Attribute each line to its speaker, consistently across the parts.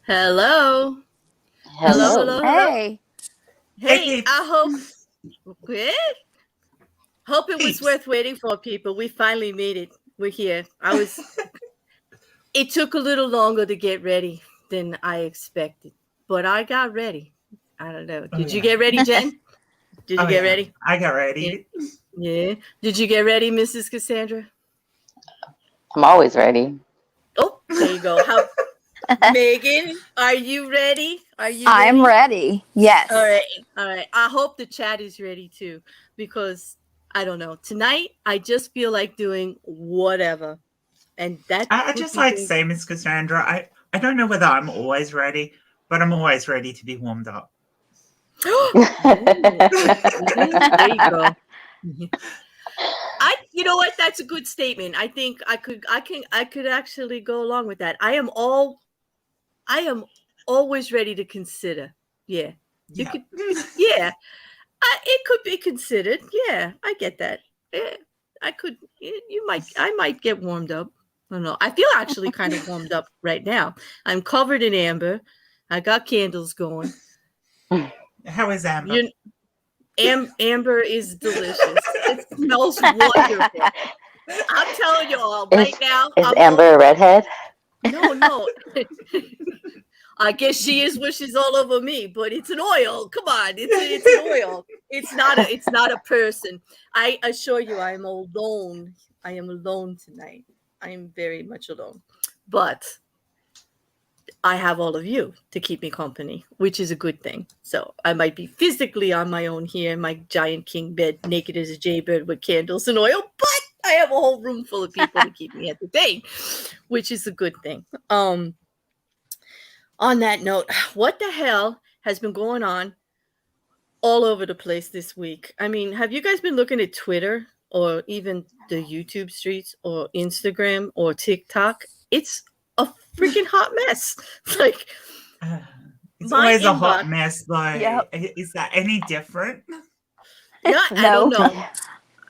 Speaker 1: Hello. Hello.
Speaker 2: Hey.
Speaker 1: Hey, I hope it was worth waiting for, people. We finally made it. We're here. It took a little longer to get ready than I expected, but I got ready. I don't know. Did you get ready, Jen? Did you get ready?
Speaker 3: I got ready.
Speaker 1: Yeah. Did you get ready, Mrs. Cassandra?
Speaker 2: I'm always ready.
Speaker 1: Oh, there you go. Meghann, are you ready?
Speaker 4: I'm ready. Yes.
Speaker 1: All right. I hope the chat is ready too, because I don't know. Tonight, I just feel like doing whatever. And that
Speaker 3: I just like to say, Miss Cassandra, I don't know whether I'm always ready, but I'm always ready to be warmed up.
Speaker 1: There you go. You know what? That's a good statement. I think I could actually go along with that. I am always ready to consider. Yeah. It could be considered. Yeah, I get that. Yeah, I might get warmed up. I don't know. I feel actually kind of warmed up right now. I'm covered in amber. I got candles going.
Speaker 3: How is Amber?
Speaker 1: Amber is delicious. It smells wonderful. I'm telling you all right now.
Speaker 2: Is Amber a redhead?
Speaker 1: No. I guess she is when she's all over me, but it's an oil. Come on, it's an oil. It's not a person. I assure you, I am alone. I am alone tonight. I am very much alone, but I have all of you to keep me company, which is a good thing. So I might be physically on my own here in my giant king bed, naked as a jaybird with candles and oil, but I have a whole room full of people to keep me entertained, which is a good thing. On that note, what the hell has been going on all over the place this week? I mean, have you guys been looking at Twitter or even the YouTube streets or Instagram or TikTok? It's a freaking hot mess. Like,
Speaker 3: it's always a hot mess, though.
Speaker 4: Yep.
Speaker 3: Is that any different?
Speaker 1: Yeah,
Speaker 4: No.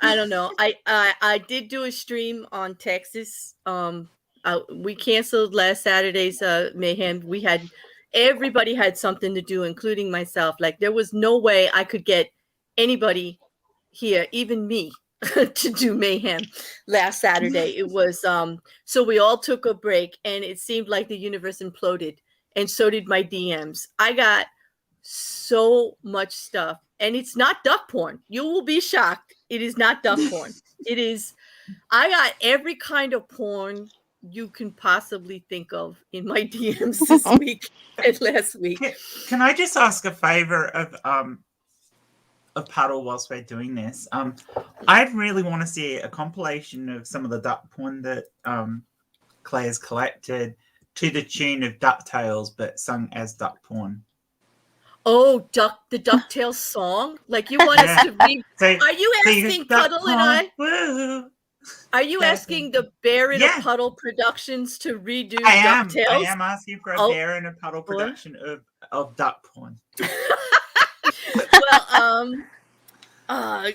Speaker 1: I don't know. I did do a stream on Texas. We canceled last Saturday's Mayhem. Everybody had something to do, including myself. Like, there was no way I could get anybody here, even me, to do Mayhem last Saturday. It was so we all took a break, and it seemed like the universe imploded, and so did my DMs. I got so much stuff, and it's not duck porn. You will be shocked. It is not duck porn. It is. I got every kind of porn you can possibly think of in my DMs this week and last week.
Speaker 3: Can I just ask a favor of Puddle whilst we're doing this? I really want to see a compilation of some of the duck porn that Claire's collected to the tune of DuckTales, but sung as duck porn.
Speaker 1: Oh, the DuckTales song? Like, you want us to read? Are you asking Puddle and I?
Speaker 3: Woo.
Speaker 1: Are you asking the Bear in a Puddle Productions to redo DuckTales?
Speaker 3: I am asking for a Bear in a Puddle production of duck porn.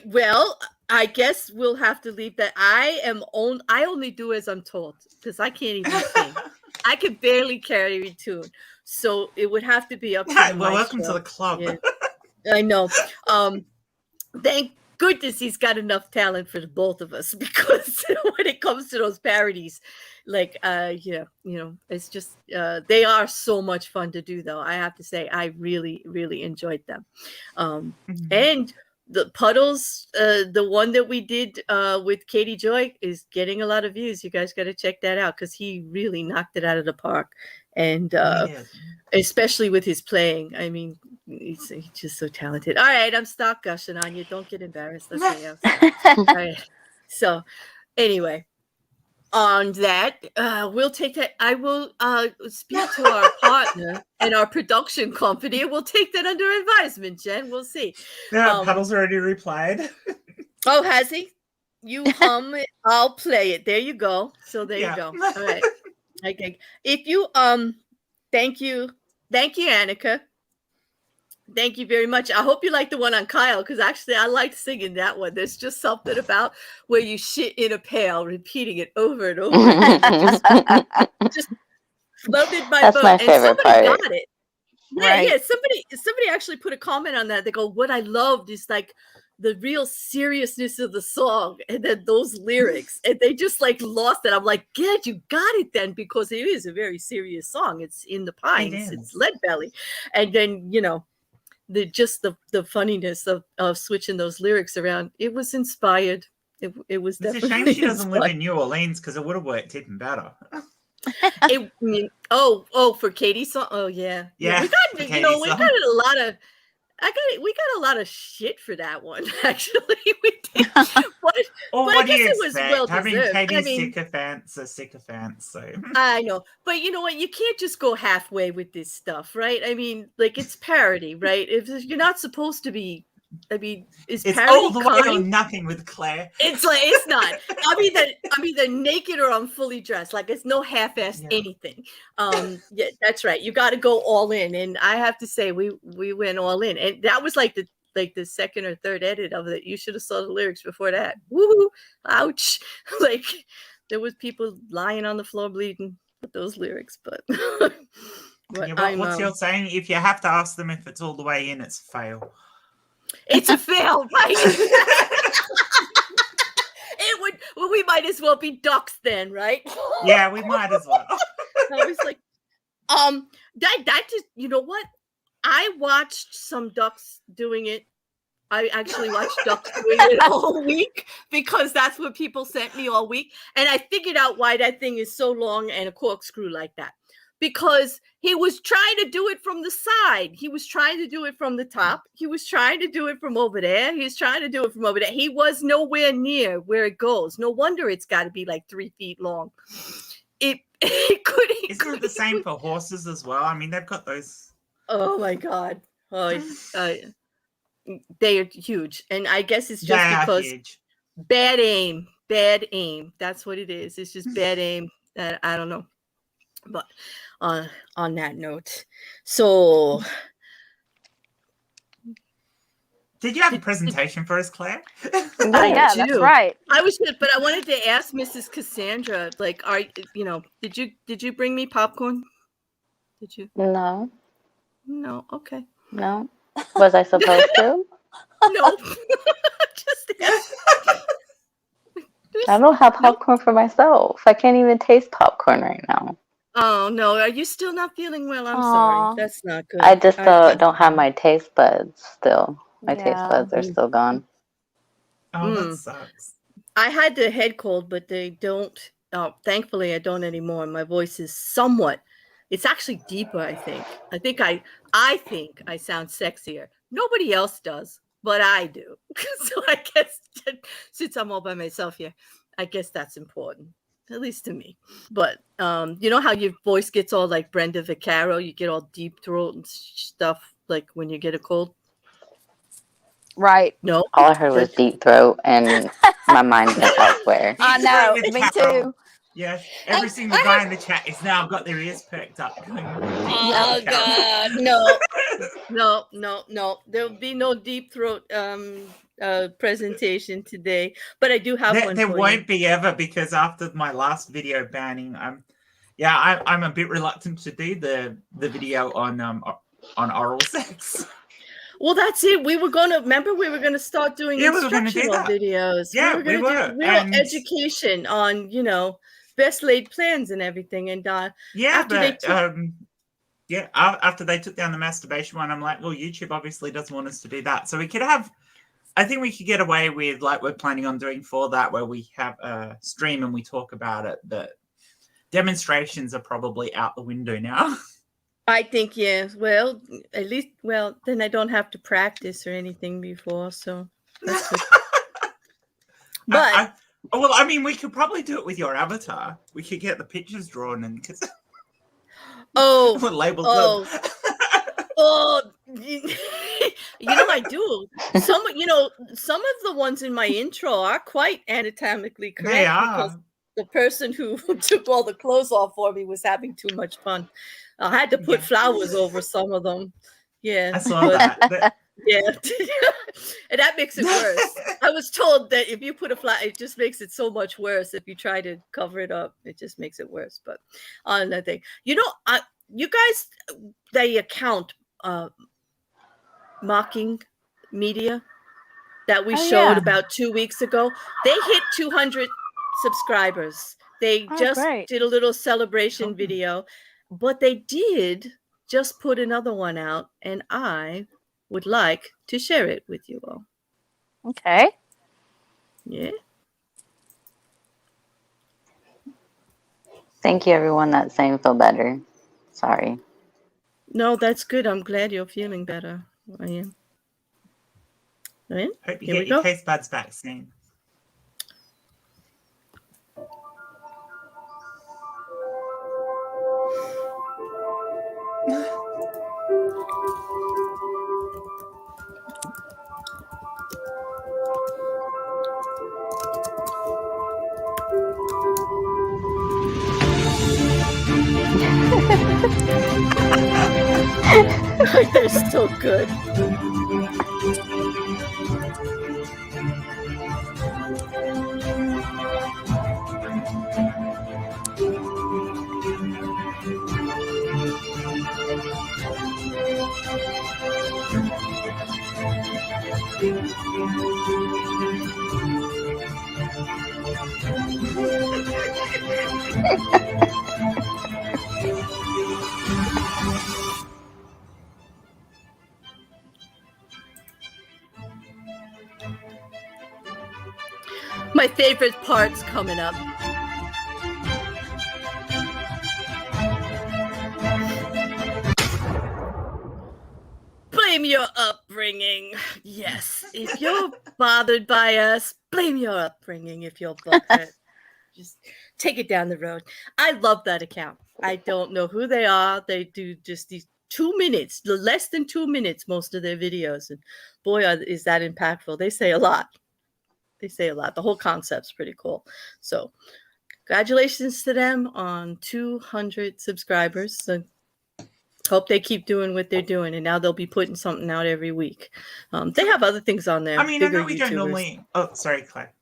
Speaker 1: Well, I guess we'll have to leave that. I only do as I'm told, because I can't even sing. I could barely carry a tune, so it would have to be up to the
Speaker 3: welcome to the club.
Speaker 1: Yeah. I know. Thank goodness he's got enough talent for the both of us, because when it comes to those parodies, like it's just they are so much fun to do, though. I have to say, I really, really enjoyed them. And the Puddles, the one that we did with Katie Joy, is getting a lot of views. You guys got to check that out, because he really knocked it out of the park. And especially with his playing. I mean, he's just so talented. All right, I'm stock gushing on you. Don't get embarrassed. Let's say else. All right. So anyway, on that, we'll take that. I will speak to our partner and our production company. We'll take that under advisement, Jen. We'll see.
Speaker 3: Yeah, Puddle's already replied.
Speaker 1: Oh, has he? You hum it, I'll play it. There you go. So there you go. All right. Okay. If you thank you, Annika. Thank you very much. I hope you like the one on Kyle, because actually I like singing that one. There's just something about where you shit in a pail, repeating it over and over again. just floated my
Speaker 2: That's
Speaker 1: boat.
Speaker 2: my
Speaker 1: And
Speaker 2: favorite
Speaker 1: somebody
Speaker 2: part.
Speaker 1: got it.
Speaker 4: Right.
Speaker 1: Yeah. Somebody actually put a comment on that. They go, what I loved is like the real seriousness of the song, and then those lyrics, and they just like lost it. I'm like, good, you got it then, because it is a very serious song. It's in the pines, it's Lead Belly, and then the funniness of switching those lyrics around. It was inspired. It was
Speaker 3: It's
Speaker 1: definitely
Speaker 3: a shame she doesn't
Speaker 1: inspired.
Speaker 3: live in New Orleans, because it would have worked even better.
Speaker 1: For Katie's song. Oh yeah. We got
Speaker 3: we
Speaker 1: got a lot of shit for that one. Actually, we did. But
Speaker 3: what
Speaker 1: I
Speaker 3: do you
Speaker 1: guess it was
Speaker 3: expect?
Speaker 1: well
Speaker 3: Having
Speaker 1: deserved.
Speaker 3: Katie's sycophants are sycophants, so
Speaker 1: I know, but you know what? You can't just go halfway with this stuff, right? I mean, like, it's parody, right? If you're not supposed to be, I mean, is
Speaker 3: it's
Speaker 1: parody
Speaker 3: all the way or
Speaker 1: kind?
Speaker 3: nothing with Claire.
Speaker 1: It's like, it's not. I'm either naked or I'm fully dressed. Like, it's no half-assed anything. Yeah, that's right. You got to go all in, and I have to say, we went all in, and that was like the second or third edit of it. You should have saw the lyrics before that. Woo! Ouch! Like, there was people lying on the floor bleeding with those lyrics, but But
Speaker 3: Yeah, what's your saying? If you have to ask them if it's all the way in, it's a fail.
Speaker 1: It's a fail, right? It would. Well, we might as well be ducks then, right?
Speaker 3: Yeah, we might as well.
Speaker 1: I was like, that just, you know what? I watched some ducks doing it. I actually watched ducks doing it all week because that's what people sent me all week. And I figured out why that thing is so long and a corkscrew like that. Because he was trying to do it from the side. He was trying to do it from the top. He was trying to do it from over there. He was trying to do it from over there. He was nowhere near where it goes. No wonder it's got to be like 3 feet long. Isn't it
Speaker 3: the same for horses as well? I mean, they've got those.
Speaker 1: Oh my God. Oh, they are huge. And I guess it's just because
Speaker 3: huge.
Speaker 1: Bad aim. That's what it is. It's just bad aim. I don't know. But on that note, so
Speaker 3: did you have a presentation for us, Claire?
Speaker 4: Yeah, that's right.
Speaker 1: I was good, but I wanted to ask Mrs. Cassandra, like, did you bring me popcorn? Did you?
Speaker 2: No.
Speaker 1: No. Okay.
Speaker 2: No. Was I supposed to?
Speaker 1: No. Just ask.
Speaker 2: I don't have popcorn for myself. I can't even taste popcorn right now.
Speaker 1: Oh no, are you still not feeling well? I'm sorry. That's not good.
Speaker 2: I just don't have my taste buds still. My taste buds are still gone.
Speaker 3: Oh, that sucks.
Speaker 1: I had the head cold, but they don't. Thankfully, I don't anymore. My voice is somewhat. It's actually deeper. I think I sound sexier. Nobody else does, but I do. So I guess since I'm all by myself here, I guess that's important. At least to me. But you know how your voice gets all like Brenda Vaccaro? You get all deep throat and stuff like when you get a cold?
Speaker 4: Right.
Speaker 1: No.
Speaker 2: All I heard was deep throat and my mind went elsewhere.
Speaker 4: I know. Me too.
Speaker 3: Yes. Every single guy in the chat is now got their ears perked up.
Speaker 1: Oh God. No. There'll be no deep throat presentation today, but I do have one.
Speaker 3: There won't be ever, because after my last video banning, I'm a bit reluctant to do the video on oral sex.
Speaker 1: Well, that's it. We were gonna start doing instructional videos.
Speaker 3: Yeah,
Speaker 1: we were. Real education on, best laid plans and everything. And after
Speaker 3: they took down the masturbation one, I'm like, well, YouTube obviously doesn't want us to do that. So we could have. I think we could get away with, like we're planning on doing for that, where we have a stream and we talk about it. The demonstrations are probably out the window now.
Speaker 1: I think, yes. Well, at least, then I don't have to practice or anything before, so that's good. But
Speaker 3: I mean, we could probably do it with your avatar. We could get the pictures drawn and label them.
Speaker 1: Oh, I do. Some of the ones in my intro are quite anatomically correct.
Speaker 3: They are.
Speaker 1: Because the person who took all the clothes off for me was having too much fun. I had to put flowers over some of them. Yeah.
Speaker 3: I saw that.
Speaker 1: Yeah. And that makes it worse. I was told that if you put a flower, it just makes it so much worse. If you try to cover it up, it just makes it worse. But on another thing, you guys, the account Mocking Media that we showed about 2 weeks ago, they hit 200 subscribers. They just did a little celebration video, but they did just put another one out, and I would like to share it with you all.
Speaker 4: Okay.
Speaker 1: Yeah.
Speaker 2: Thank you, everyone. That saying me feel better. Sorry.
Speaker 1: No, that's good. I'm glad you're feeling better. I am. Right?
Speaker 3: Hope you get your taste buds back soon.
Speaker 1: They're so good. My favorite part's coming up. Blame your upbringing. Yes, if you're bothered by us, blame your upbringing. If you're butthurt, just take it down the road. I love that account. I don't know who they are. They do just these 2 minutes, less than 2 minutes, most of their videos. And boy, is that impactful. They say a lot. They say a lot. The whole concept's pretty cool. So congratulations to them on 200 subscribers. So hope they keep doing what they're doing. And now they'll be putting something out every week. They have other things on there.
Speaker 3: I mean, I know we don't normally... Oh, sorry, Claire.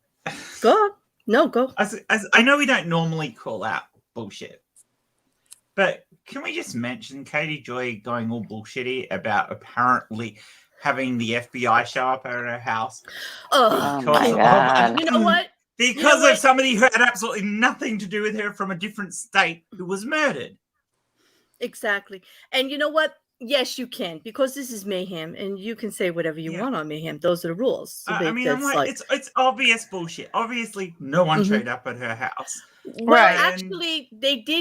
Speaker 1: Go on. No, go.
Speaker 3: I know we don't normally call out bullshit. But can we just mention Katie Joy going all bullshitty about apparently having the FBI show up at her house?
Speaker 2: Oh my God.
Speaker 1: You know what?
Speaker 3: Because of somebody who had absolutely nothing to do with her from a different state who was murdered.
Speaker 1: Exactly. And you know what? Yes, you can, because this is Mayhem, and you can say whatever you want on Mayhem. Those are the rules. So
Speaker 3: I mean, I'm like, it's obvious bullshit. Obviously, no one showed up at her house.
Speaker 1: Well, actually,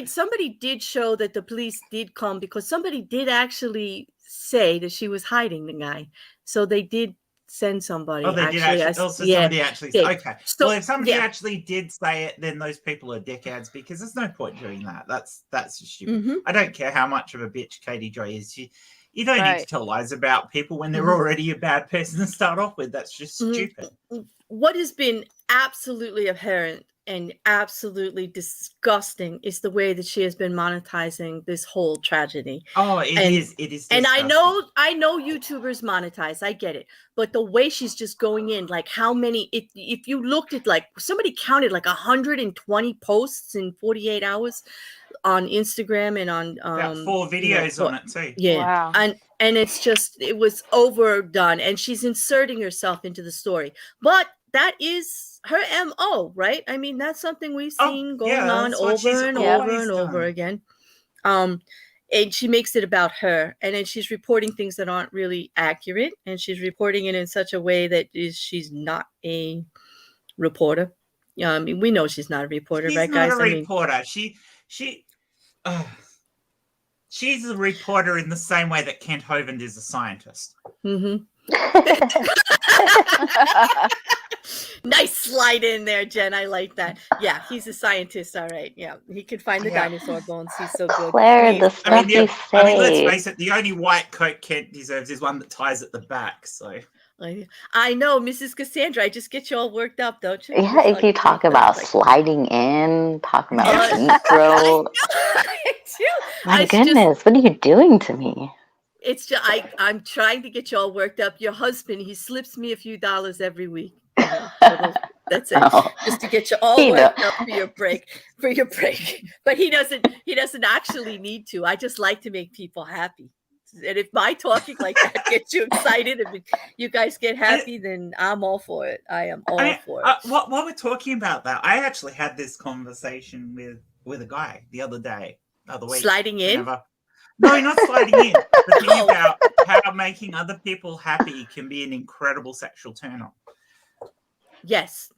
Speaker 1: somebody did show that the police did come, because somebody did actually say that she was hiding the guy. So they did send somebody.
Speaker 3: Oh, they did actually. Somebody actually said, okay. So, well, if somebody actually did say it, then those people are dickheads, because there's no point doing that. That's just stupid. I don't care how much of a bitch Katie Joy is. You don't need to tell lies about people when they're already a bad person to start off with. That's just stupid.
Speaker 1: What has been absolutely apparent and absolutely disgusting is the way that she has been monetizing this whole tragedy.
Speaker 3: Oh, it is.
Speaker 1: And I know YouTubers monetize. I get it. But the way she's just going in, like how many, if you looked at, like, somebody counted like 120 posts in 48 hours on Instagram and on
Speaker 3: about 4 videos on it too.
Speaker 1: Yeah.
Speaker 4: Wow.
Speaker 1: And it's just, it was overdone, and she's inserting herself into the story. But that is her MO, right? I mean, that's something we've seen going on over and over again. And she makes it about her, and then she's reporting things that aren't really accurate, and she's reporting it in such a way that she's not a reporter. I mean, we know she's not a reporter, right, guys?
Speaker 3: She's not a reporter. She's a reporter in the same way that Kent Hovind is a scientist.
Speaker 1: Nice slide in there, Jen. I like that. Yeah, he's a scientist. All right. Yeah, he can find the dinosaur bones. He's so good.
Speaker 2: Claire, the stuff you say.
Speaker 3: I mean, let's face it. The only white coat Kent deserves is one that ties at the back. So
Speaker 1: I know, Mrs. Cassandra. I just get you all worked up, don't you?
Speaker 2: Yeah, if you talk about sliding in, talking about deep throat. My goodness, what are you doing to me?
Speaker 1: It's just I'm trying to get you all worked up. Your husband, he slips me a few dollars every week. That's it. Just to get you all worked up for your break. But he doesn't actually need to. I just like to make people happy. And if my talking like that gets you excited and you guys get happy, then I'm all for it. I am all for it.
Speaker 3: While we're talking about that, I actually had this conversation with a guy the other week.
Speaker 1: Sliding in?
Speaker 3: No, not sliding in. The thing about how making other people happy can be an incredible sexual turn-on.
Speaker 1: Yes.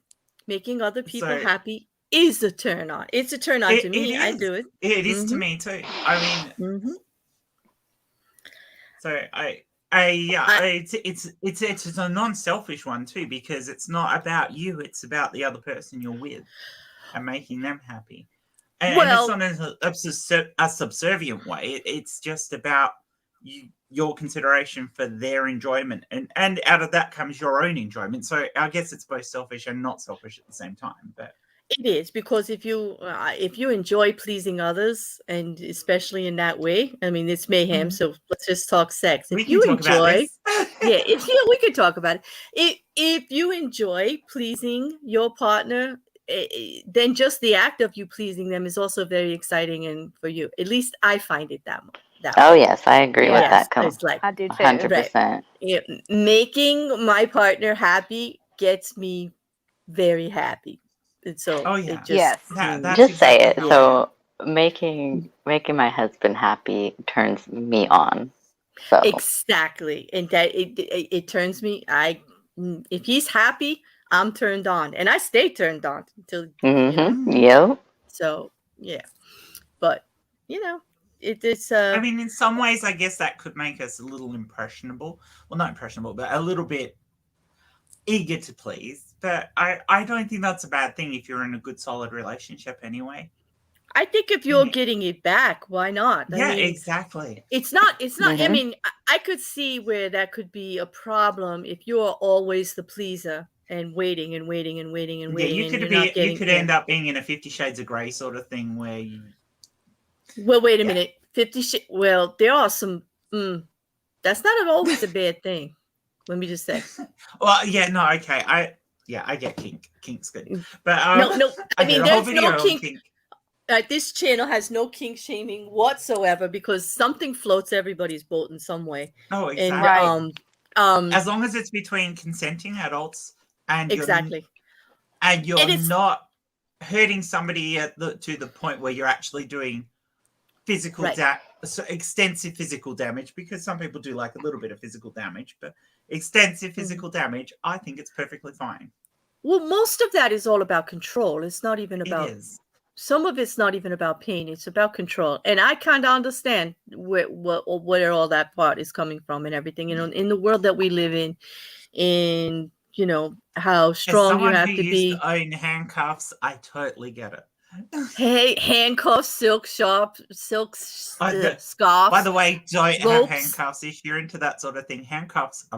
Speaker 1: Making other people happy is a turn-on. It's a turn-on to me. I do it.
Speaker 3: It is to me too. I mean... So it's a non-selfish one too, because it's not about you, it's about the other person you're with and making them happy. And it's not in a subservient way. It's just about your consideration for their enjoyment, and out of that comes your own enjoyment. So I guess it's both selfish and not selfish at the same time. But
Speaker 1: it is, because if you enjoy pleasing others, and especially in that way, I mean, it's Mayhem, so let's just talk sex. If you enjoy, we could talk about it. If you enjoy pleasing your partner, then just the act of you pleasing them is also very exciting, and for you, at least I find it that
Speaker 2: Oh yes, I agree with that.
Speaker 1: It's like
Speaker 4: I do too.
Speaker 2: 100%.
Speaker 1: Right. Yeah, making my partner happy gets me very happy. And so
Speaker 3: Oh yeah.
Speaker 1: it just
Speaker 4: Yes.
Speaker 3: That's
Speaker 2: Just say
Speaker 3: exactly
Speaker 2: it.
Speaker 3: how I am.
Speaker 2: So making my husband happy turns me on. So
Speaker 1: exactly. And that it turns me if he's happy, I'm turned on. And I stay turned on until
Speaker 2: Yep.
Speaker 1: So yeah. But it's
Speaker 3: I mean, in some ways, I guess that could make us a little impressionable. Well, not impressionable, but a little bit eager to please. But I don't think that's a bad thing if you're in a good, solid relationship anyway.
Speaker 1: I think if you're getting it back, why not?
Speaker 3: Yeah,
Speaker 1: I mean,
Speaker 3: exactly.
Speaker 1: It's not. I mean, I could see where that could be a problem if you're always the pleaser and waiting and waiting and waiting and waiting.
Speaker 3: Yeah, you could end up being in a 50 Shades of Grey sort of thing where you.
Speaker 1: Well, wait a minute. Well, there are some. That's not always a bad thing. Let me just say.
Speaker 3: Well, yeah, no, okay. I get kink. Kink's good, but
Speaker 1: no. I mean, there's no kink.
Speaker 3: Kink.
Speaker 1: This channel has no kink shaming whatsoever because something floats everybody's boat in some way.
Speaker 3: Oh, exactly.
Speaker 1: And,
Speaker 3: as long as it's between consenting adults and
Speaker 1: exactly,
Speaker 3: you're not hurting somebody to the point where you're actually doing physical extensive physical damage, because some people do like a little bit of physical damage, but extensive physical damage, I think it's perfectly fine.
Speaker 1: Well, most of that is all about control. It's not even about.
Speaker 3: It is.
Speaker 1: Some of it's not even about pain. It's about control. And I kind of understand where all that part is coming from and everything. In the world that we live in, how strong you have to be.
Speaker 3: To own handcuffs, I totally get it.
Speaker 1: Hey, handcuffs, silk scarves.
Speaker 3: By the way, don't have handcuffs if you're into that sort of thing. Handcuffs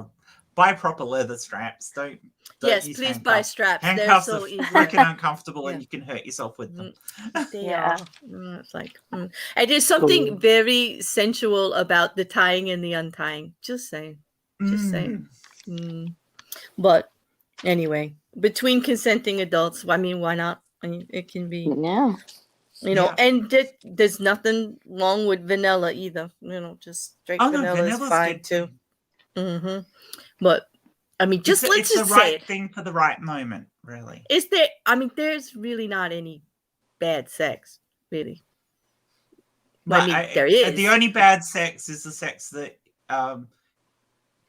Speaker 3: buy proper leather straps. Don't
Speaker 1: yes,
Speaker 3: use
Speaker 1: please
Speaker 3: handcuffs.
Speaker 1: Buy straps.
Speaker 3: Handcuffs
Speaker 1: They're so
Speaker 3: are
Speaker 1: easy.
Speaker 3: freaking uncomfortable, and you can hurt yourself with them.
Speaker 1: They are. It's like, and there's something very sensual about the tying and the untying. Just saying. But anyway, between consenting adults, I mean, why not? I mean, it can be.
Speaker 2: Yeah.
Speaker 1: And there's nothing wrong with vanilla either. Just straight vanilla is fine too. But I mean, let's just
Speaker 3: the
Speaker 1: say
Speaker 3: right thing for the right moment, really.
Speaker 1: Is there? I mean, there's really not any bad sex, really. Well, I mean, there is.
Speaker 3: The only bad sex is the sex that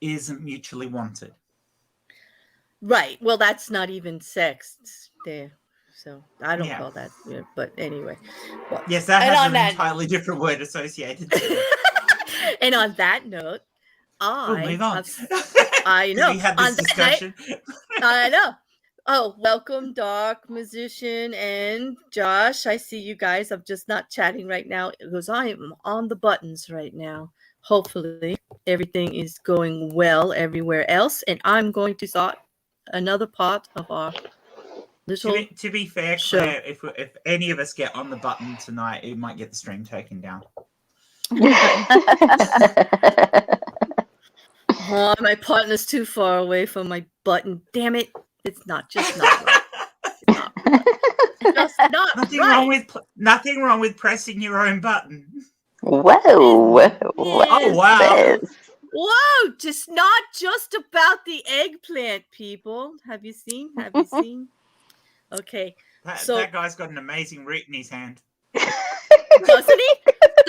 Speaker 3: isn't mutually wanted.
Speaker 1: Right. Well, that's not even sex there. So I don't call that. Yeah, but anyway. Well,
Speaker 3: yes, that has an entirely different word associated to it.
Speaker 1: And on that note,
Speaker 3: move on.
Speaker 1: I know.
Speaker 3: We had this discussion.
Speaker 1: I know. Oh, welcome, Dark Musician and Josh. I see you guys. I'm just not chatting right now because I am on the buttons right now. Hopefully, everything is going well everywhere else. And I'm going to start another part of our little
Speaker 3: to be fair, Claire, if any of us get on the button tonight, it might get the stream taken down.
Speaker 1: Oh, my partner's too far away from my button. Damn it. It's just not right. Just not
Speaker 3: nothing wrong with pressing your own button.
Speaker 2: Whoa.
Speaker 3: Oh, wow.
Speaker 1: Whoa, not just about the eggplant, people. Have you seen? Okay.
Speaker 3: That guy's got an amazing root in his hand.
Speaker 1: Doesn't he?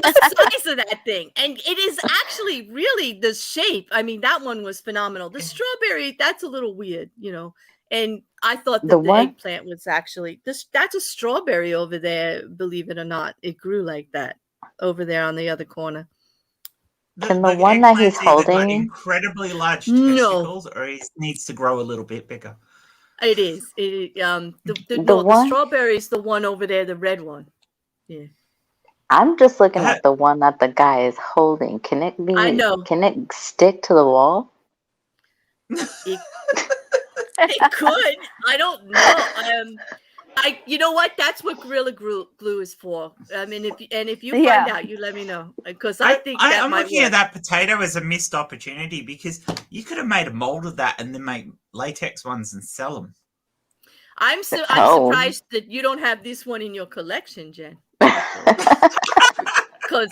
Speaker 1: The size of that thing. And it is actually really the shape. I mean, that one was phenomenal. The strawberry, that's a little weird, And I thought that the eggplant was actually that's a strawberry over there, believe it or not. It grew like that over there on the other corner.
Speaker 2: Can the one that he's holding
Speaker 3: incredibly large testicles, or he needs to grow a little bit bigger?
Speaker 1: It is. The strawberry is the one over there, the red one. Yeah.
Speaker 2: I'm just looking at the one that the guy is holding. Can it be? I know. Can it stick to the wall?
Speaker 1: It could. I don't know. You know what? That's what Gorilla Glue is for. I mean, if you find out, you let me know, because I think I'm
Speaker 3: looking at that potato as a missed opportunity, because you could have made a mold of that and then make latex ones and sell them.
Speaker 1: I'm surprised that you don't have this one in your collection, Jen. because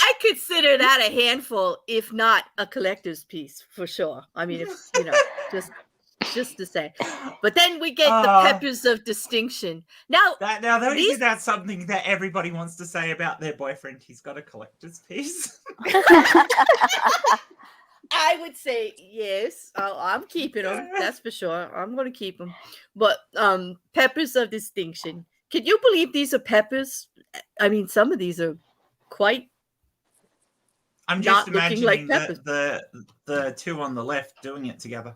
Speaker 1: I consider that a handful, if not a collector's piece for sure. I mean, if just to say. But then we get the peppers of distinction. Now
Speaker 3: that's something that everybody wants to say about their boyfriend. He's got a collector's piece.
Speaker 1: I would say yes. I'm keeping them. That's for sure. I'm going to keep them. But peppers of distinction. Can you believe these are peppers? I mean, some of these are quite.
Speaker 3: I'm just
Speaker 1: not looking
Speaker 3: imagining
Speaker 1: like peppers.
Speaker 3: the two on the left doing it together.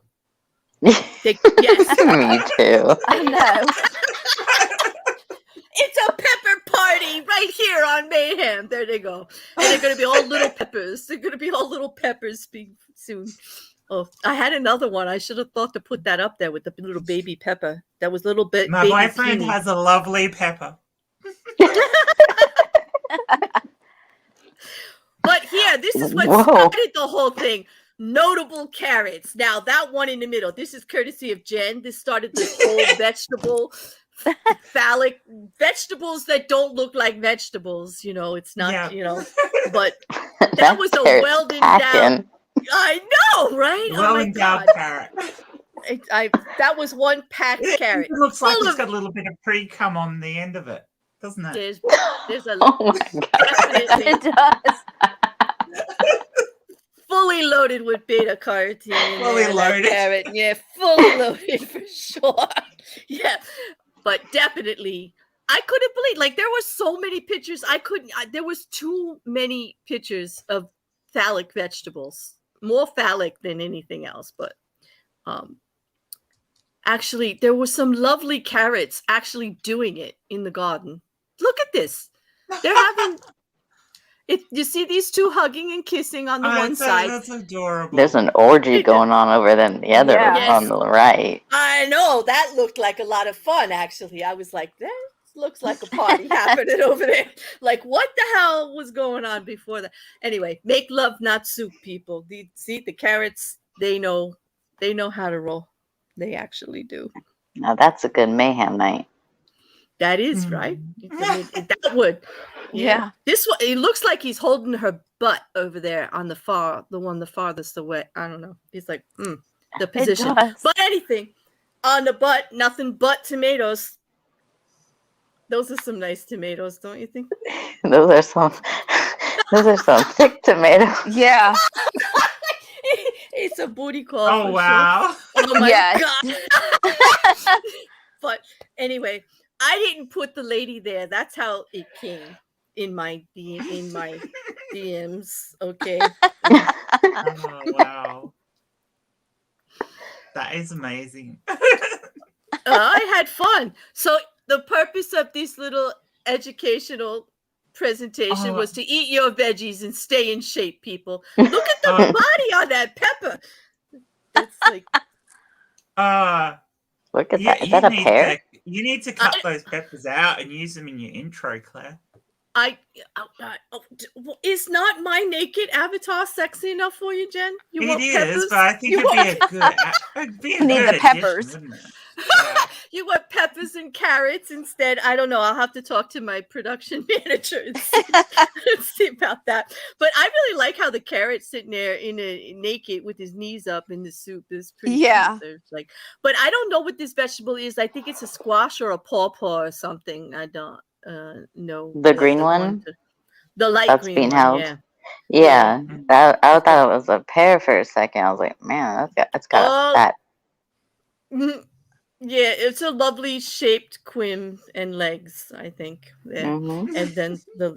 Speaker 1: Yes.
Speaker 2: Me too.
Speaker 4: I know.
Speaker 1: It's a pepper party right here on Mayhem. There they go. And they're going to be all little peppers. They're going to be all little peppers soon. Oh, I had another one. I should have thought to put that up there with the little baby pepper. That was little bit.
Speaker 3: My boyfriend has a lovely pepper.
Speaker 1: But here, this is what started the whole thing. Notable carrots. Now, that one in the middle, this is courtesy of Jen. This started this whole phallic vegetables that don't look like vegetables. You know, it's not, but that was a well-endowed. I know, right?
Speaker 3: Well-endowed carrot.
Speaker 1: That was one packed carrot.
Speaker 3: It looks like it's got a little bit of pre-cum on the end of it, doesn't it?
Speaker 1: There's a
Speaker 2: Oh my God.
Speaker 4: It does.
Speaker 1: fully loaded with beta carotene.
Speaker 3: Fully loaded.
Speaker 1: Carrot. Yeah, fully loaded for sure. Yeah, but definitely, I couldn't believe. Like, there were so many pictures. There was too many pictures of phallic vegetables. More phallic than anything else, but actually, there were some lovely carrots actually doing it in the garden. Look at this. They're having. You see these two hugging and kissing on the one side.
Speaker 3: That's adorable.
Speaker 2: There's an orgy going on over there in the other on the right.
Speaker 1: I know. That looked like a lot of fun, actually. I was like, that looks like a party happening over there. Like, what the hell was going on before that? Anyway, make love, not soup, people. See, the carrots, they know how to roll. They actually do.
Speaker 2: Now that's a good mayhem night.
Speaker 1: That is right. That would. Yeah. This one, it looks like he's holding her butt over there on the farthest away. I don't know. He's like, the position. But anything on the butt, nothing but tomatoes. Those are some nice tomatoes, don't you think?
Speaker 2: Those are some thick tomatoes.
Speaker 4: Yeah.
Speaker 1: It's a booty call.
Speaker 3: Oh, wow.
Speaker 1: Sure. Oh my
Speaker 4: God.
Speaker 1: But anyway, I didn't put the lady there. That's how it came in my DMs. Okay.
Speaker 3: Oh, wow. That is amazing.
Speaker 1: I had fun. So the purpose of this little educational presentation was to eat your veggies and stay in shape, people. Look at the body on that pepper. That's like
Speaker 2: look at that. Is that a pear?
Speaker 3: You need to cut those peppers out and use them in your intro, Claire.
Speaker 1: Is not my naked avatar sexy enough for you, Jen?
Speaker 3: It is, but I think it'd be a good
Speaker 4: the peppers.
Speaker 3: addition, wouldn't it? Yeah.
Speaker 1: You want peppers and carrots instead? I don't know. I'll have to talk to my production manager and see about that. But I really like how the carrot's sitting there naked with his knees up in the soup. Is pretty cute. Like, but I don't know what this vegetable is. I think it's a squash or a pawpaw or something. I don't know.
Speaker 2: The green one?
Speaker 1: The light green one. Yeah.
Speaker 2: Yeah. I thought it was a pear for a second. I was like, man, that's got that.
Speaker 1: Yeah, it's a lovely shaped quim and legs, I think. Yeah.
Speaker 2: Mm-hmm.
Speaker 1: And then so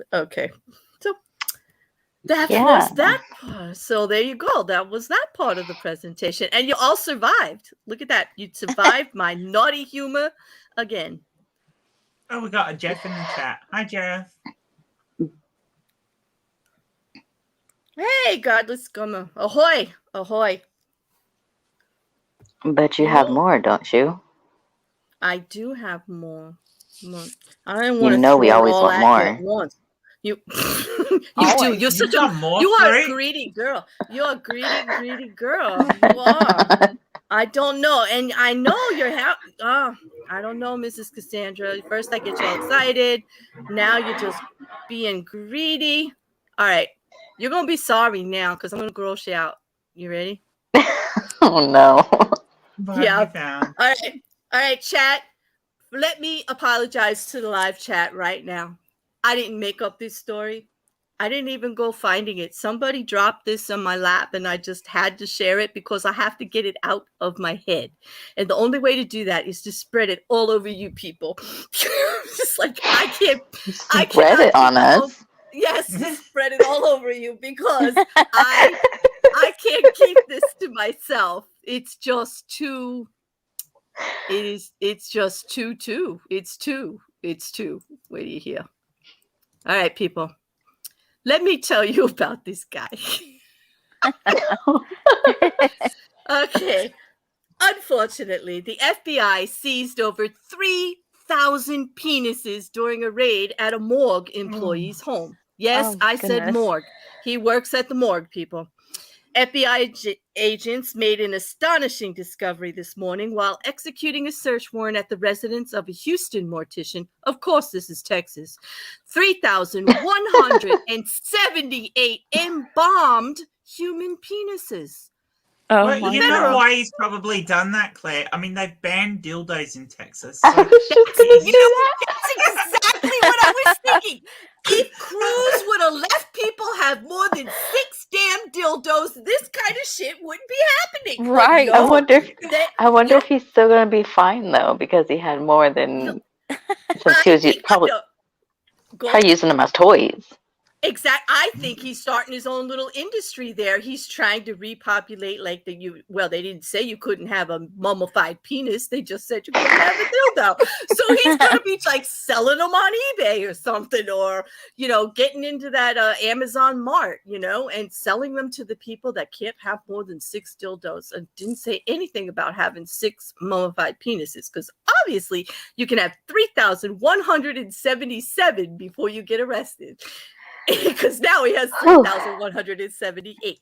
Speaker 1: that was that part. So there you go. That was that part of the presentation. And you all survived. Look at that. You survived my naughty humor again.
Speaker 3: Oh, we got a Jeff in the chat. Hi, Jeff.
Speaker 1: Hey, godless scummer. Ahoy. Ahoy.
Speaker 2: But you have more, don't you?
Speaker 1: I do have more. I don't want to.
Speaker 2: You know we always want more.
Speaker 1: You do. You're you are a greedy girl. You're a greedy girl. You are. I don't know. And I know you're I don't know, Mrs. Cassandra. First I get you all excited. Now you're just being greedy. All right. You're going to be sorry now because I'm going to gross you out. You ready?
Speaker 2: Oh no.
Speaker 3: What
Speaker 1: Yeah.
Speaker 3: have you found?
Speaker 1: All right, chat. Let me apologize to the live chat right now. I didn't make up this story. I didn't even go finding it. Somebody dropped this on my lap and I just had to share it because I have to get it out of my head. And the only way to do that is to spread it all over you people. Just like I can't
Speaker 2: Spread it on us.
Speaker 1: Yes, just spread it all over you because I can't keep this to myself. It's just too. It's just too. It's too. Wait do you hear? All right, people. Let me tell you about this guy. Okay. Unfortunately, the FBI seized over 3,000 penises during a raid at a morgue employee's home. Yes, I said morgue. He works at the morgue, people. FBI agents made an astonishing discovery this morning while executing a search warrant at the residence of a Houston mortician. Of course, this is Texas. 3,178 embalmed human penises.
Speaker 4: Oh,
Speaker 3: Well,
Speaker 4: my
Speaker 3: you
Speaker 4: God.
Speaker 3: know why he's probably done that, Claire? I mean, they've banned dildos in Texas.
Speaker 2: I
Speaker 3: So
Speaker 2: was just gonna say that.
Speaker 1: That's exactly what I was thinking. If Cruz would have left people have more than 6 damn dildos, this kind of shit wouldn't be happening. But
Speaker 4: Right.
Speaker 1: no,
Speaker 2: I wonder
Speaker 1: yeah.
Speaker 2: if he's still gonna be fine though, because he had more than since he was probably using them as toys.
Speaker 1: Exactly. I think he's starting his own little industry there. He's trying to repopulate like they didn't say you couldn't have a mummified penis. They just said you couldn't have a dildo. So he's going to be like selling them on eBay or something, or, getting into that Amazon Mart, and selling them to the people that can't have more than 6 dildos. And didn't say anything about having 6 mummified penises because obviously you can have 3,177 before you get arrested. Because now he has 3,178.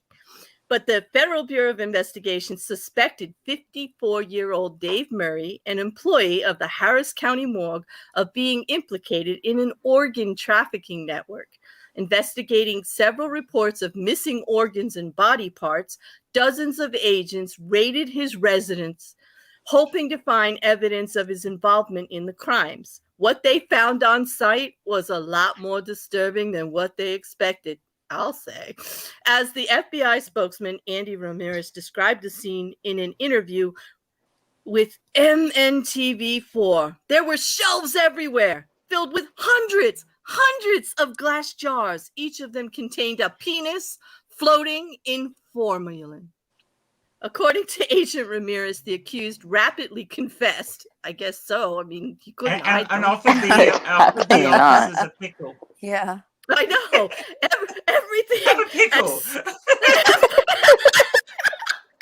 Speaker 1: But the Federal Bureau of Investigation suspected 54-year-old Dave Murray, an employee of the Harris County Morgue, of being implicated in an organ trafficking network. Investigating several reports of missing organs and body parts, dozens of agents raided his residence, hoping to find evidence of his involvement in the crimes. What they found on site was a lot more disturbing than what they expected, I'll say. As the FBI spokesman, Andy Ramirez, described the scene in an interview with MNTV4, there were shelves everywhere, filled with hundreds of glass jars. Each of them contained a penis floating in formalin. According to Agent Ramirez, the accused rapidly confessed. I guess so. I mean, he couldn't hide
Speaker 3: and
Speaker 1: them.
Speaker 3: offered the officers a pickle.
Speaker 4: Yeah.
Speaker 1: I know. Everything.
Speaker 3: Have a pickle.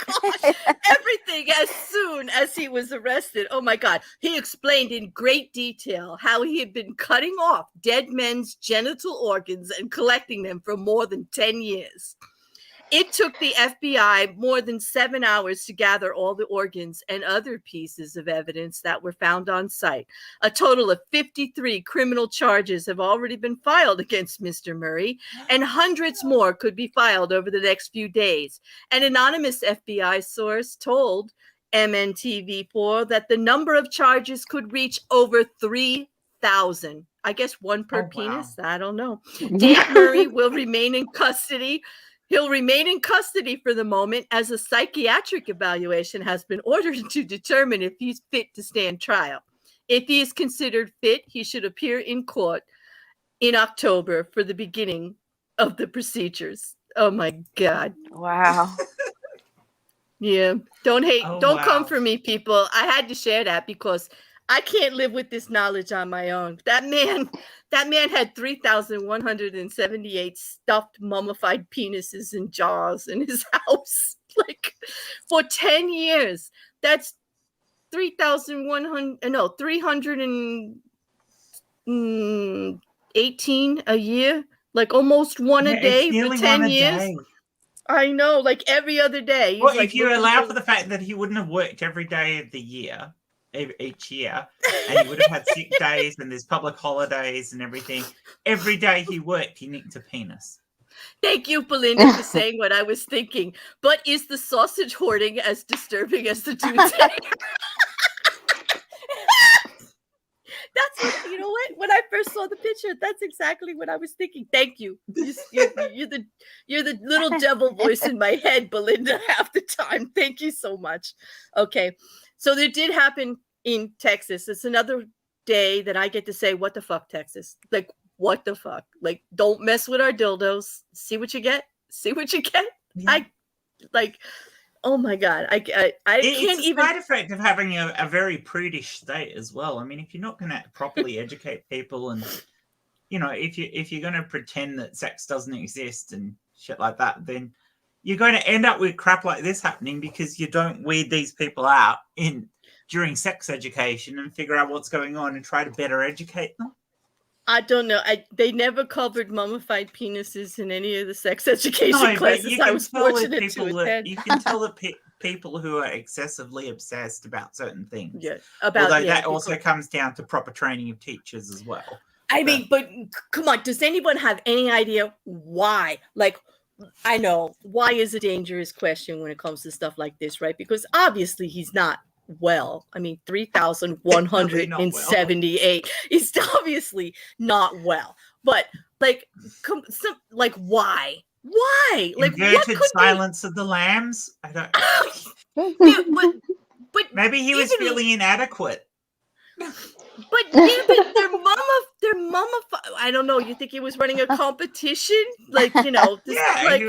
Speaker 1: Gosh, everything as soon as he was arrested. Oh my God. He explained in great detail how he had been cutting off dead men's genital organs and collecting them for more than 10 years. It took the FBI more than 7 hours to gather all the organs and other pieces of evidence that were found on site. A total of 53 criminal charges have already been filed against Mr. Murray, and hundreds more could be filed over the next few days. An anonymous FBI source told MNTV4 that the number of charges could reach over 3,000. I guess one per penis. Wow. I don't know. Dave Murray will remain in custody. He'll remain in custody for the moment as a psychiatric evaluation has been ordered to determine if he's fit to stand trial. If he is considered fit, he should appear in court in October for the beginning of the procedures. Oh my God.
Speaker 4: Wow.
Speaker 1: Yeah. Don't hate. Don't come
Speaker 3: Wow.
Speaker 1: for me, people. I had to share that because I can't live with this knowledge on my own. That man had 3,178 stuffed mummified penises and jars in his house, like for 10 years. That's 318 a year, like almost one a day for 10 years. I know, like every other day.
Speaker 3: Well,
Speaker 1: like
Speaker 3: if you allow for the fact that he wouldn't have worked every day of the year, each year, and he would have had sick days and there's public holidays and everything, every day he worked, he nicked a penis.
Speaker 1: Thank you, Belinda, for saying what I was thinking. But is the sausage hoarding as disturbing as the dude said? That's what, you know what? When I first saw the picture, that's exactly what I was thinking. Thank you. You're the little devil voice in my head, Belinda, half the time. Thank you so much. Okay. So there did happen in Texas. It's another day that I get to say, what the fuck, Texas? Like, what the fuck? Like, don't mess with our dildos. See what you get? See what you get? Yeah. Oh my God. I can't
Speaker 3: it's
Speaker 1: even.
Speaker 3: a side effect of having a very prudish state as well. I mean, if you're not going to properly educate people and, you know, if you're going to pretend that sex doesn't exist and shit like that, then you're going to end up with crap like this happening because you don't weed these people out during sex education and figure out what's going on and try to better educate them.
Speaker 1: I don't know. They never covered mummified penises in any of the sex education classes I was fortunate to attend.
Speaker 3: You can tell that people who are excessively obsessed about certain things.
Speaker 1: Yeah,
Speaker 3: that also comes down to proper training of teachers as well.
Speaker 1: I mean, but come on, does anyone have any idea why? Like, I know, why is a dangerous question when it comes to stuff like this, right? Because obviously he's not well. I mean, 3,178 is obviously not well. But like why? Why? Like,
Speaker 3: inverted silence of the lambs? I don't.
Speaker 1: Yeah, but
Speaker 3: maybe he was feeling inadequate.
Speaker 1: But yeah, but they're mummified. I don't know. You think he was running a competition? Like, you know, this,
Speaker 3: yeah.
Speaker 1: Like,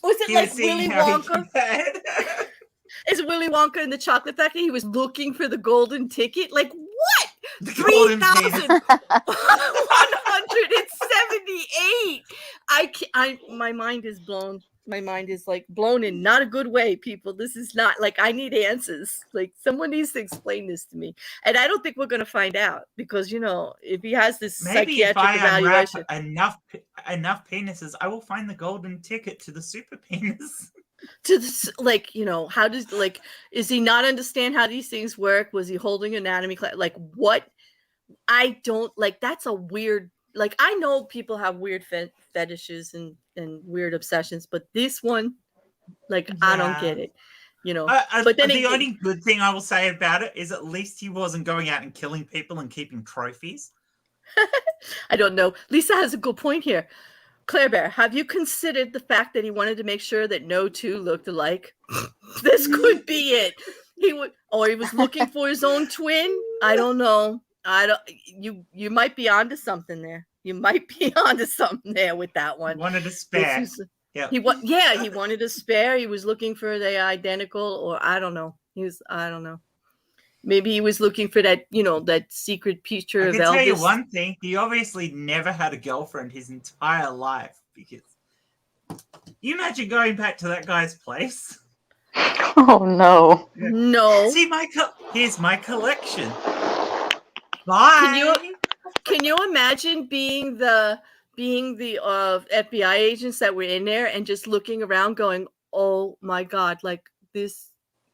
Speaker 3: was
Speaker 1: it like Willy Wonka? Is Willy Wonka in the Chocolate Factory? He was looking for the golden ticket. Like what? 3,178. My mind is blown. My mind is like blown in not a good way, people. This is not like, I need answers. Like, someone needs to explain this to me. And I don't think we're going to find out because, you know, if he has this psychiatric evaluation.
Speaker 3: Enough penises, I will find the golden ticket to the super penis.
Speaker 1: To this, like, you know, how does, like, is he not understand how these things work? Was he holding anatomy class? Like, what? I don't, like, that's a weird, like, I know people have weird fetishes and weird obsessions, but this one, like, yeah. I don't get it, you know. But then
Speaker 3: the only good thing I will say about it is at least he wasn't going out and killing people and keeping trophies.
Speaker 1: I don't know. Lisa has a good point here. Claire Bear, have you considered the fact that he wanted to make sure that no two looked alike? This could be it. He was looking for his own twin. I don't know. You might be onto something there. You might be onto something there with that one.
Speaker 3: Wanted a spare.
Speaker 1: He wanted a spare. He was looking for the identical, or I don't know. I don't know. Maybe he was looking for that, you know, that secret picture of Elvis. I can tell
Speaker 3: you one thing. He obviously never had a girlfriend his entire life. Because you imagine going back to that guy's place.
Speaker 2: Oh, no.
Speaker 1: No.
Speaker 3: See, here's my collection. Bye.
Speaker 1: Can you imagine being the FBI agents that were in there and just looking around going, oh, my God, like this,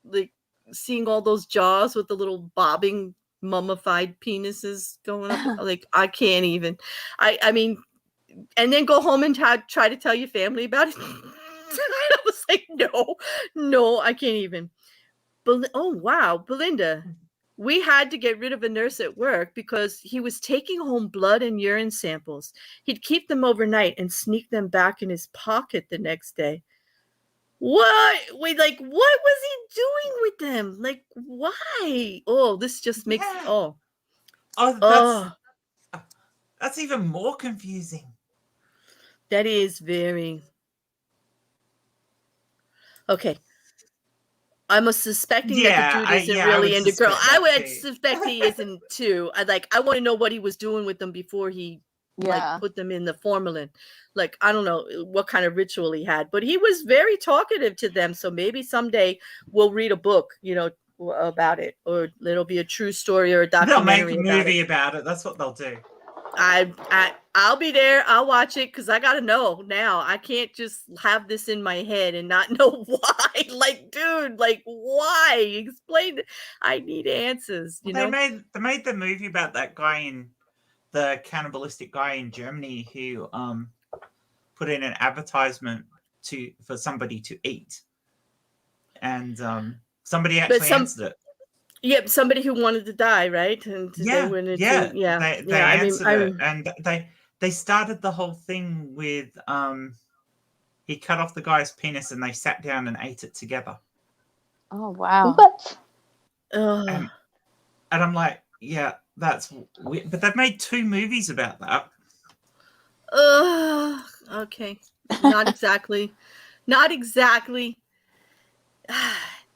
Speaker 1: like, seeing all those jaws with the little bobbing mummified penises going up. Like, I can't even. I mean, and then go home and try to tell your family about it. I was like, no, I can't even. Oh, wow, Belinda, we had to get rid of a nurse at work because he was taking home blood and urine samples. He'd keep them overnight and sneak them back in his pocket the next day. What? Wait, like, what was he doing with them? Like, why? Oh, this just makes
Speaker 3: that's even more confusing.
Speaker 1: That is very okay. I'm suspecting that the dude isn't really into girls. I would suspect he isn't too. I want to know what he was doing with them before he like put them in the formalin. Like, I don't know what kind of ritual he had, but he was very talkative to them. So maybe someday we'll read a book, you know, about it, or it'll be a true story or a documentary.
Speaker 3: They'll make a movie about it. That's what they'll do.
Speaker 1: I'll be there. I'll watch it because I gotta know now. I can't just have this in my head and not know why. Like, dude, like why? Explain it. I need answers. You know,
Speaker 3: they made the movie about that guy in the cannibalistic guy in Germany who put in an advertisement for somebody to eat, and somebody actually answered it.
Speaker 1: Yep, somebody who wanted to die, right? And
Speaker 3: Yeah,
Speaker 1: they wanted
Speaker 3: yeah,
Speaker 1: to, yeah,
Speaker 3: they
Speaker 1: I
Speaker 3: answered
Speaker 1: mean,
Speaker 3: it, and they started the whole thing with he cut off the guy's penis, and they sat down and ate it together.
Speaker 4: Oh wow.
Speaker 2: What?
Speaker 3: And I'm like, yeah, that's weird. But they've made 2 movies about that.
Speaker 1: Okay, not exactly, not exactly.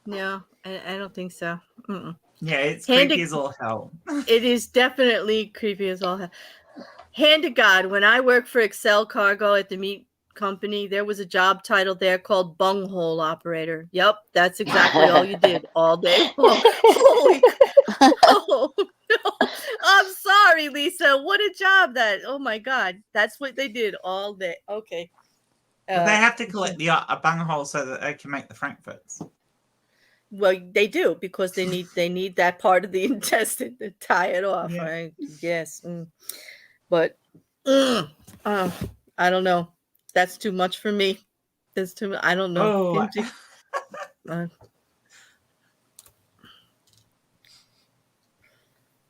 Speaker 1: No, I don't think so. Mm-mm.
Speaker 3: Yeah, it's creepy as all hell.
Speaker 1: It is definitely creepy as all hell. Hand to God, when I worked for Excel Cargo at the meat company, there was a job title there called bunghole operator. Yep, that's exactly all you did all day long. Holy, oh no! I'm sorry, Lisa. What a job that! Oh my God, that's what they did all day. Okay.
Speaker 3: But they have to collect a bunghole so that they can make the frankfurts.
Speaker 1: Well, they do because they need that part of the intestine to tie it off.
Speaker 3: Yeah.
Speaker 1: I guess, but I don't know. That's too much for me. That's too. I don't know.
Speaker 3: Oh.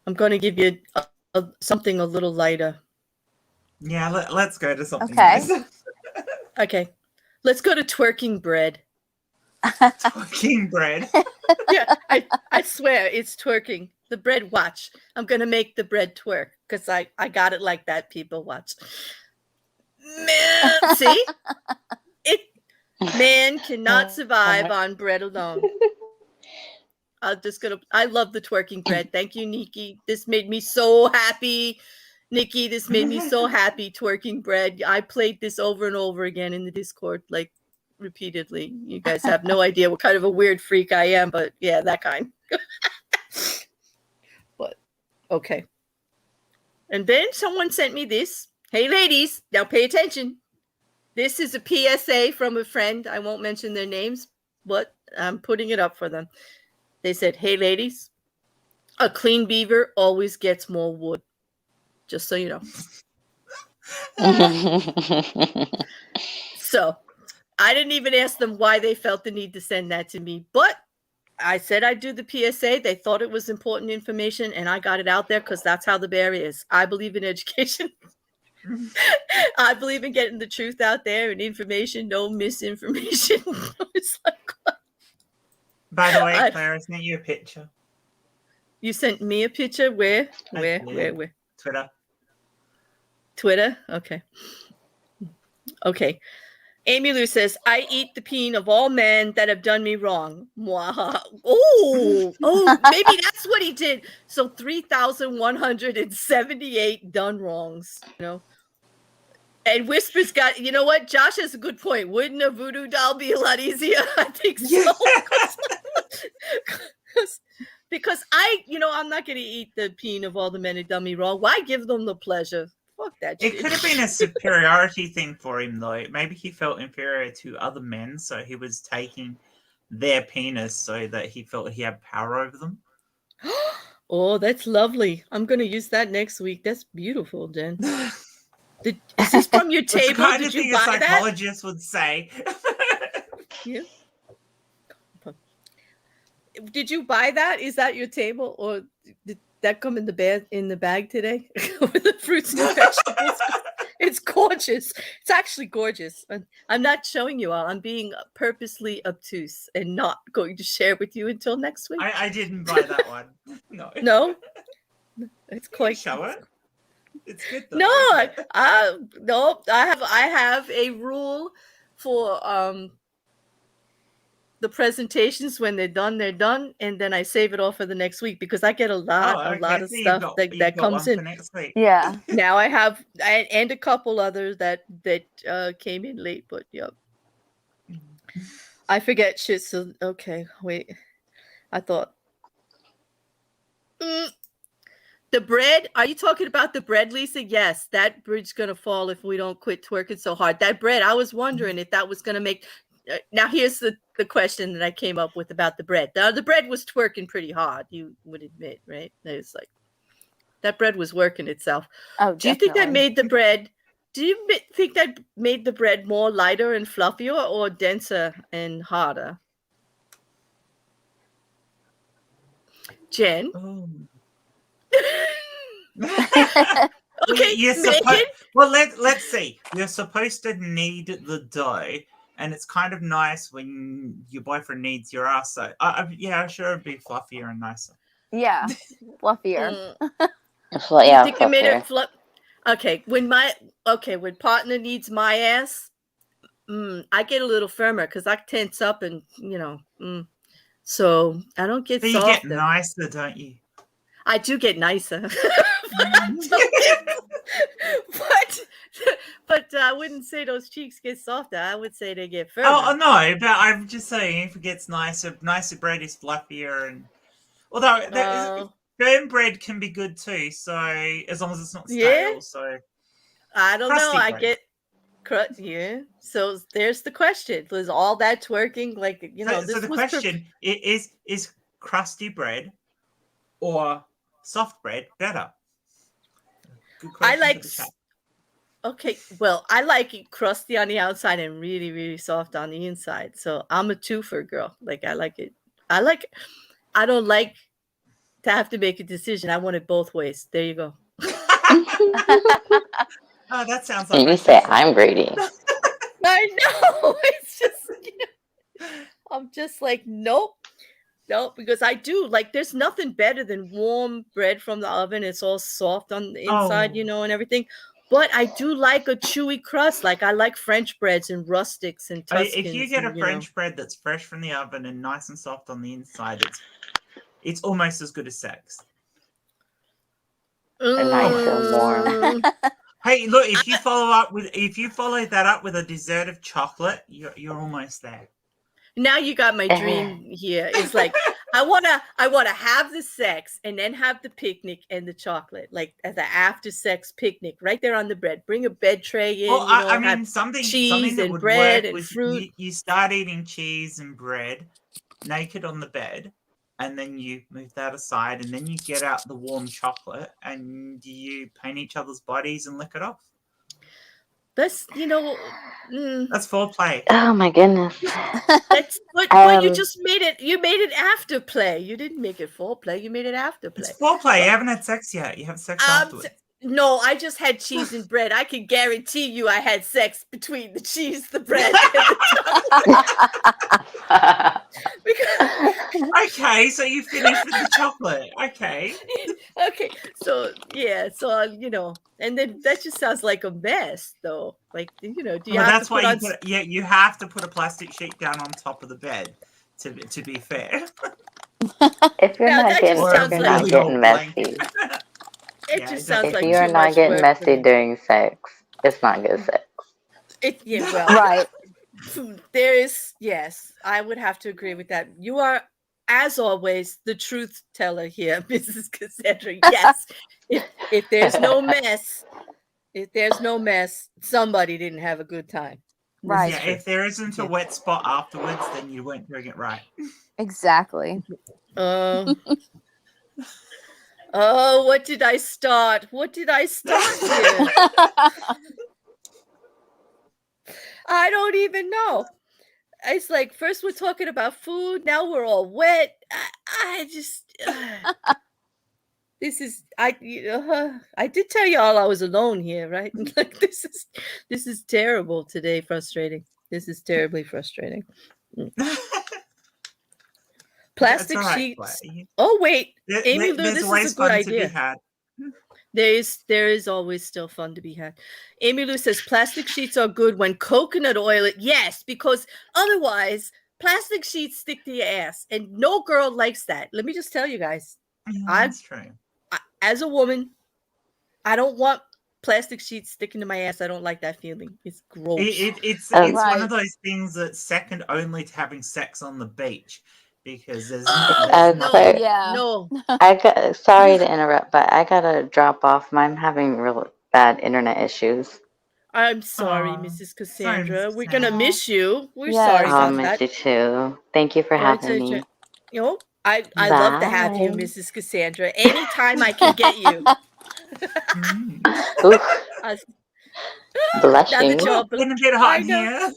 Speaker 1: I'm going to give you something a little lighter.
Speaker 3: Yeah, let's go to something
Speaker 4: Okay.
Speaker 3: nice.
Speaker 1: Okay, let's go to twerking bread.
Speaker 3: Twerking bread.
Speaker 1: Yeah, I swear it's twerking. The bread watch. I'm gonna make the bread twerk because I got it like that. People watch. Man, see, man cannot survive on bread alone. I love the twerking bread. Thank you, Nikki. This made me so happy. Nikki, this made me so happy. Twerking bread. I played this over and over again in the Discord, like repeatedly. You guys have no idea what kind of a weird freak I am, but yeah, that kind. But okay. And then someone sent me this. Hey, ladies, now pay attention. This is a PSA from a friend. I won't mention their names, but I'm putting it up for them. They said, hey, ladies, a clean beaver always gets more wood. Just so you know. So I didn't even ask them why they felt the need to send that to me, but I said I'd do the PSA. They thought it was important information, and I got it out there because that's how the bear is. I believe in education. I believe in getting the truth out there and information, no misinformation. It's like, what?
Speaker 3: By the way, Claire, I sent you a picture.
Speaker 1: You sent me a picture? Where? Twitter? Okay. Amy Lou says, I eat the peen of all men that have done me wrong. Oh, maybe that's what he did. So 3,178 done wrongs, you know. And Whisper's got, you know what? Josh has a good point. Wouldn't a voodoo doll be a lot easier? I think so. Because I'm not going to eat the peen of all the men who done me wrong. Why give them the pleasure? Fuck that shit.
Speaker 3: It could have been a superiority thing for him, though. Maybe he felt inferior to other men, so he was taking their penis so that he felt he had power over them.
Speaker 1: Oh, that's lovely. I'm going to use that next week. That's beautiful, Jen. Is this from your table?
Speaker 3: It's the kind
Speaker 1: Did
Speaker 3: of
Speaker 1: you
Speaker 3: thing
Speaker 1: buy
Speaker 3: a psychologist would say.
Speaker 1: Yeah. Did you buy that? Is that your table, or did that come in the bag today with the fruits and vegetables? It's gorgeous. It's actually gorgeous. I'm not showing you all. I'm being purposely obtuse and not going to share with you until next week.
Speaker 3: I didn't buy that one.
Speaker 1: No, it's quite.
Speaker 3: Show it. It's good though.
Speaker 1: No, I have a rule for the presentations. When they're done, and then I save it all for the next week because I get a lot of
Speaker 3: so
Speaker 1: stuff that comes in.
Speaker 3: Next week.
Speaker 4: Yeah.
Speaker 1: Now I have and a couple others that came in late, but yep. I forget shit. So okay, wait. I thought. The bread? Are you talking about the bread, Lisa? Yes, that bridge's gonna fall if we don't quit twerking so hard. That bread, I was wondering if that was gonna make. Now here's the question that I came up with about the bread. The bread was twerking pretty hard. You would admit, right? It's like that bread was working itself.
Speaker 4: Oh,
Speaker 1: do you think that
Speaker 4: definitely.
Speaker 1: made the bread? Do you think that made the bread more lighter and fluffier, or denser and harder? Jen.
Speaker 3: Oh.
Speaker 1: Okay,
Speaker 3: let's see. You're supposed to knead the dough, and it's kind of nice when your boyfriend kneads your ass. So, yeah, sure, it'd be fluffier and nicer.
Speaker 4: Yeah, fluffier.
Speaker 2: Well,
Speaker 1: You
Speaker 2: yeah,
Speaker 1: think it made it
Speaker 2: fluffier.
Speaker 1: fluff? Okay, when partner needs my ass, I get a little firmer because I tense up and so I don't get
Speaker 3: But
Speaker 1: softer.
Speaker 3: you get nicer, don't you?
Speaker 1: I do get nicer, but I wouldn't say those cheeks get softer. I would say they get firmer.
Speaker 3: Oh no, but I'm just saying if it gets nicer bread is fluffier, and although firm bread can be good too. So as long as it's not stale.
Speaker 1: Yeah?
Speaker 3: So
Speaker 1: I don't know.
Speaker 3: bread.
Speaker 1: I get. Yeah. So there's the question. Was all that twerking like
Speaker 3: So the question is crusty bread or soft bread better? Good question.
Speaker 1: I like. Okay, well, I like it crusty on the outside and really, really soft on the inside. So I'm a twofer girl. Like I like it. I don't like to have to make a decision. I want it both ways. There you go.
Speaker 3: Oh, that sounds like
Speaker 2: you say I'm greedy.
Speaker 1: I know. It's just I'm just like, nope, because I do like. There's nothing better than warm bread from the oven. It's all soft on the inside, and everything. But I do like a chewy crust. Like I like French breads and rustics and Tuscans.
Speaker 3: If you get a French bread that's fresh from the oven and nice and soft on the inside, it's almost as good as sex.
Speaker 2: And nice and warm.
Speaker 3: Hey, look! If you follow that up with a dessert of chocolate, you're almost there.
Speaker 1: Now you got my dream here. It's like I wanna have the sex and then have the picnic and the chocolate, like as an after sex picnic, right there on the bread. Bring a bed tray in.
Speaker 3: Well, I mean, something that
Speaker 1: and
Speaker 3: would
Speaker 1: bread
Speaker 3: work
Speaker 1: and
Speaker 3: was
Speaker 1: fruit.
Speaker 3: You start eating cheese and bread naked on the bed, and then you move that aside, and then you get out the warm chocolate and you paint each other's bodies and lick it off.
Speaker 1: That's
Speaker 3: that's foreplay.
Speaker 2: Oh my goodness.
Speaker 1: But you just made it. You made it after play. You didn't make it foreplay. You made it after play.
Speaker 3: It's foreplay. You haven't had sex yet. You have sex afterwards.
Speaker 1: No, I just had cheese and bread. I can guarantee you I had sex between the cheese, the bread, and the chocolate.
Speaker 3: Okay, so you finished with the chocolate. Okay.
Speaker 1: Okay, so yeah, and then that just sounds like a mess, though. Like, do you have
Speaker 2: that's
Speaker 1: to put
Speaker 2: why
Speaker 3: you have to put a plastic sheet down on top of the bed. To be fair.
Speaker 2: If you're not getting messy.
Speaker 1: It just sounds like
Speaker 2: if you're not getting messy during sex, it's not good sex.
Speaker 4: Right.
Speaker 1: Yes, I would have to agree with that. You are, as always, the truth teller here, Mrs. Cassandra. Yes, if there's no mess, somebody didn't have a good time.
Speaker 4: Right.
Speaker 3: Yeah, if there isn't a wet spot afterwards, then you weren't doing it right.
Speaker 4: Exactly.
Speaker 1: Oh, what did I start? Here? I don't even know. It's like first we're talking about food, now we're all wet. I just I did tell y'all I was alone here, right? Like this is terrible today, frustrating. This is terribly frustrating. Plastic sheets. Oh wait, Amy Lou, this is a good idea. There is always still fun to be had. Amy Lou says plastic sheets are good when coconut oil. Yes, because otherwise plastic sheets stick to your ass, and no girl likes that. Let me just tell you guys.
Speaker 3: That's true.
Speaker 1: As a woman, I don't want plastic sheets sticking to my ass. I don't like that feeling. It's gross.
Speaker 3: It's one of those things that's second only to having sex on the beach. because there's
Speaker 1: no,
Speaker 2: Claire,
Speaker 1: no.
Speaker 2: Sorry to interrupt, but I gotta drop off. I'm having real bad internet issues.
Speaker 1: I'm sorry, Mrs. Cassandra. We're gonna miss you. We're sorry
Speaker 2: I'll
Speaker 1: about
Speaker 2: miss
Speaker 1: that.
Speaker 2: you too. Thank you for having me.
Speaker 1: You know, I love to have you,
Speaker 2: Bye.
Speaker 1: Mrs. Cassandra. Anytime I can get you.
Speaker 2: Oof.
Speaker 1: Now that
Speaker 2: Blushing.
Speaker 1: you're
Speaker 3: Getting a bit hot here.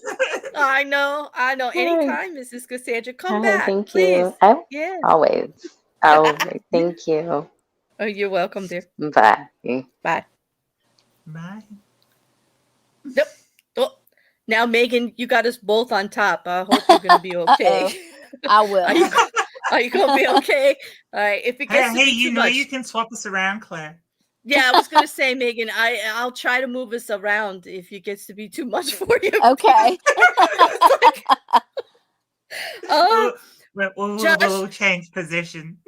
Speaker 1: I know. Anytime, Mrs. Cassandra, come back,
Speaker 2: Thank
Speaker 1: please.
Speaker 2: you.
Speaker 1: Yeah.
Speaker 2: Always. Thank you.
Speaker 1: Oh, you're welcome, dear.
Speaker 2: Bye.
Speaker 1: Bye.
Speaker 3: Bye.
Speaker 1: Nope. Oh, now, Meghann, you got us both on top. I hope you're gonna be okay.
Speaker 4: I will.
Speaker 1: Are you gonna be okay? All right. If it gets
Speaker 3: Hey,
Speaker 1: too
Speaker 3: you know
Speaker 1: much,
Speaker 3: you can swap us around, Claire.
Speaker 1: yeah, I was gonna say, Meghann, I'll try to move us around if it gets to be too much for you.
Speaker 4: Okay.
Speaker 3: We'll change position.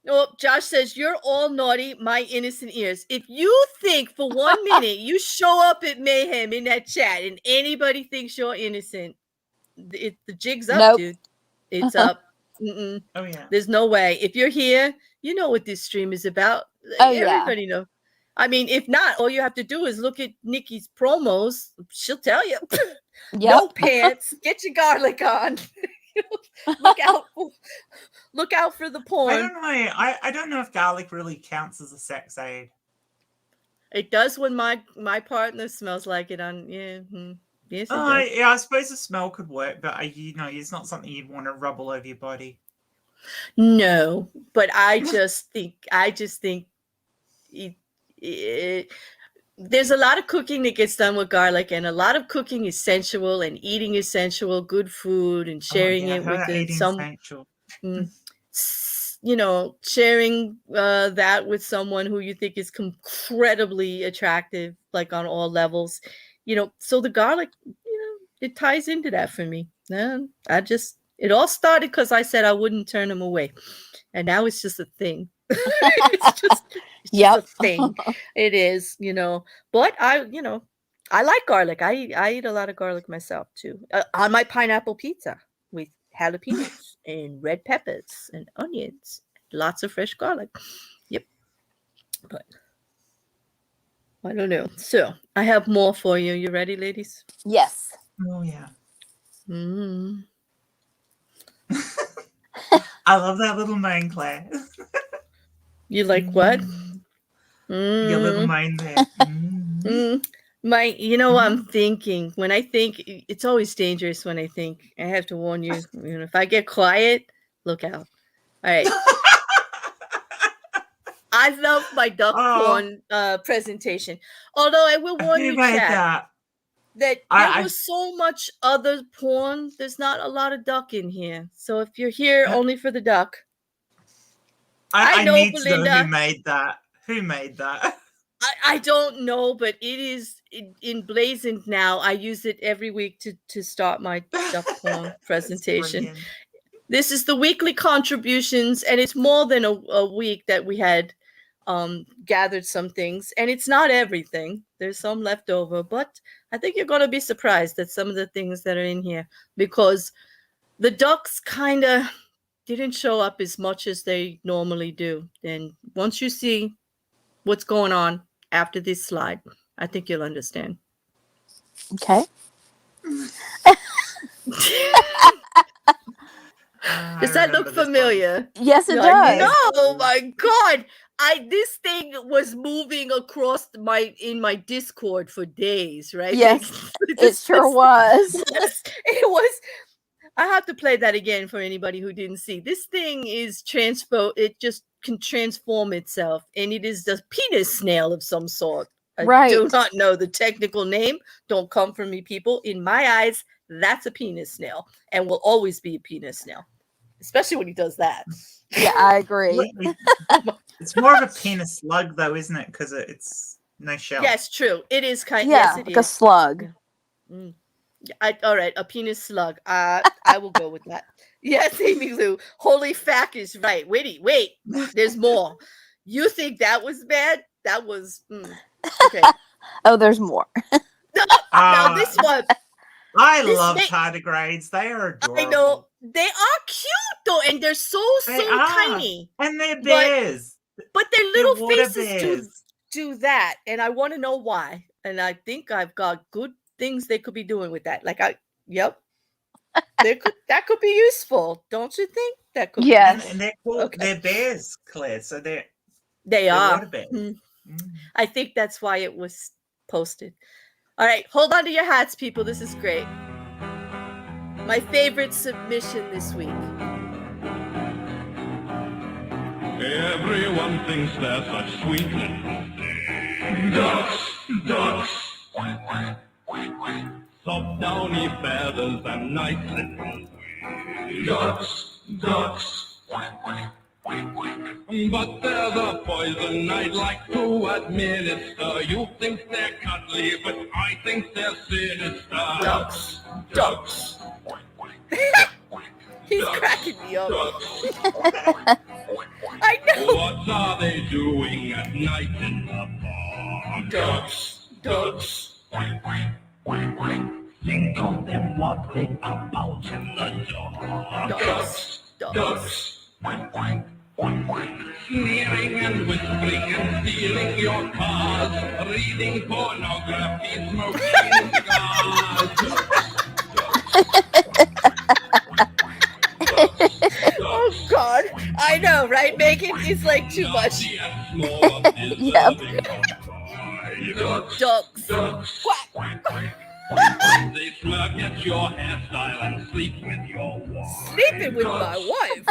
Speaker 1: Oh, Josh says, you're all naughty, my innocent ears. If you think for 1 minute you show up at Mayhem in that chat and anybody thinks you're innocent, the jig's up, dude. It's up. Mm-mm.
Speaker 3: Oh, yeah.
Speaker 1: There's no way. If you're here, you know what this stream is about.
Speaker 4: Oh,
Speaker 1: Everybody knows. I mean, if not, all you have to do is look at Nikki's promos. She'll tell you. No pants. Get your garlic on. Look out for the porn.
Speaker 3: I don't know. I don't know if garlic really counts as a sex aid.
Speaker 1: It does when my partner smells like it on. Yeah. Yes, it does.
Speaker 3: Yeah, I suppose the smell could work, but it's not something you'd want to rub all over your body.
Speaker 1: No, but I just think there's a lot of cooking that gets done with garlic, and a lot of cooking is sensual, and eating is sensual, good food, and sharing it with sharing that with someone who you think is incredibly attractive, like on all levels, so the garlic, it ties into that for me. It all started because I said I wouldn't turn him away, and now it's just a thing. It's just a thing. It is, but I like garlic. I eat a lot of garlic myself too, on my pineapple pizza with jalapenos and red peppers and onions, lots of fresh garlic. Yep. But I don't know. So I have more for you. You ready, ladies?
Speaker 4: Yes.
Speaker 3: Oh yeah.
Speaker 1: Mm.
Speaker 3: I love that little moan, Claire.
Speaker 1: You like what?
Speaker 3: Your little moan there.
Speaker 1: I'm thinking. When I think, it's always dangerous when I think. I have to warn you. If I get quiet, look out. All right. I love my duck porn presentation. Although I will warn you, chat, that there was so much other porn. There's not a lot of duck in here. So if you're here only for the duck,
Speaker 3: I need to know who made that. Who made that?
Speaker 1: I don't know, but it is emblazoned now. I use it every week to start my duck porn presentation. This is the weekly contributions, and it's more than a week that we had gathered some things, and it's not everything. There's some left over, but I think you're going to be surprised at some of the things that are in here, because the ducks kind of didn't show up as much as they normally do. And once you see what's going on after this slide, I think you'll understand.
Speaker 4: Okay.
Speaker 1: Does that look familiar?
Speaker 4: Yes, it does.
Speaker 1: No, oh my God. This thing was moving across in my Discord for days, right?
Speaker 4: Yes, it sure was.
Speaker 1: Yes, it was. I have to play that again for anybody who didn't see. This thing is it just can transform itself, and it is the penis snail of some sort. I do not know the technical name. Don't come for me, people. In my eyes, that's a penis snail, and will always be a penis snail, especially when he does that.
Speaker 4: Yeah, I agree.
Speaker 3: It's more of a penis slug, though, isn't it? Because it's no shell.
Speaker 1: Yes, true. It is kind.
Speaker 4: Yeah,
Speaker 1: yes, it
Speaker 4: like
Speaker 1: is
Speaker 4: a slug.
Speaker 1: All right, a penis slug. I will go with that. Yes, Amy Lou. Holy fact is right. Witty. Wait, there's more. You think that was bad? That was okay.
Speaker 4: Oh, there's more.
Speaker 1: Now this one.
Speaker 3: I love tardigrades. They are adorable.
Speaker 1: I know. They are cute. though, and they're so tiny.
Speaker 3: And they're bears.
Speaker 1: But their little
Speaker 3: water
Speaker 1: faces do that, and I want to know why. And I think I've got good things they could be doing with that. That could be useful, don't you think? That could.
Speaker 4: Yes.
Speaker 3: And they're cool. They're bears, Claire. So
Speaker 1: they
Speaker 3: they're
Speaker 1: are.
Speaker 3: water bears.
Speaker 1: I think that's why it was posted. All right, hold on to your hats, people. This is great. My favorite submission this week.
Speaker 5: Everyone thinks they're such sweet little ducks. Soft downy feathers and nice little ducks. But they're the poison I'd like to administer. You think they're cuddly, but I think they're sinister. Ducks.
Speaker 1: He's cracking me up. I know.
Speaker 5: What are they doing at night in the park? Ducks. Think of them waddling about in the dark. Ducks. Sneering and whispering and stealing your cars. Reading pornography, smoking cigars.
Speaker 1: Oh God, I know, right, Meghann? It's like too much.
Speaker 4: Yep.
Speaker 1: Ducks.
Speaker 5: They smirk at your hairstyle and sleep with your wife.
Speaker 1: Sleeping with my wife.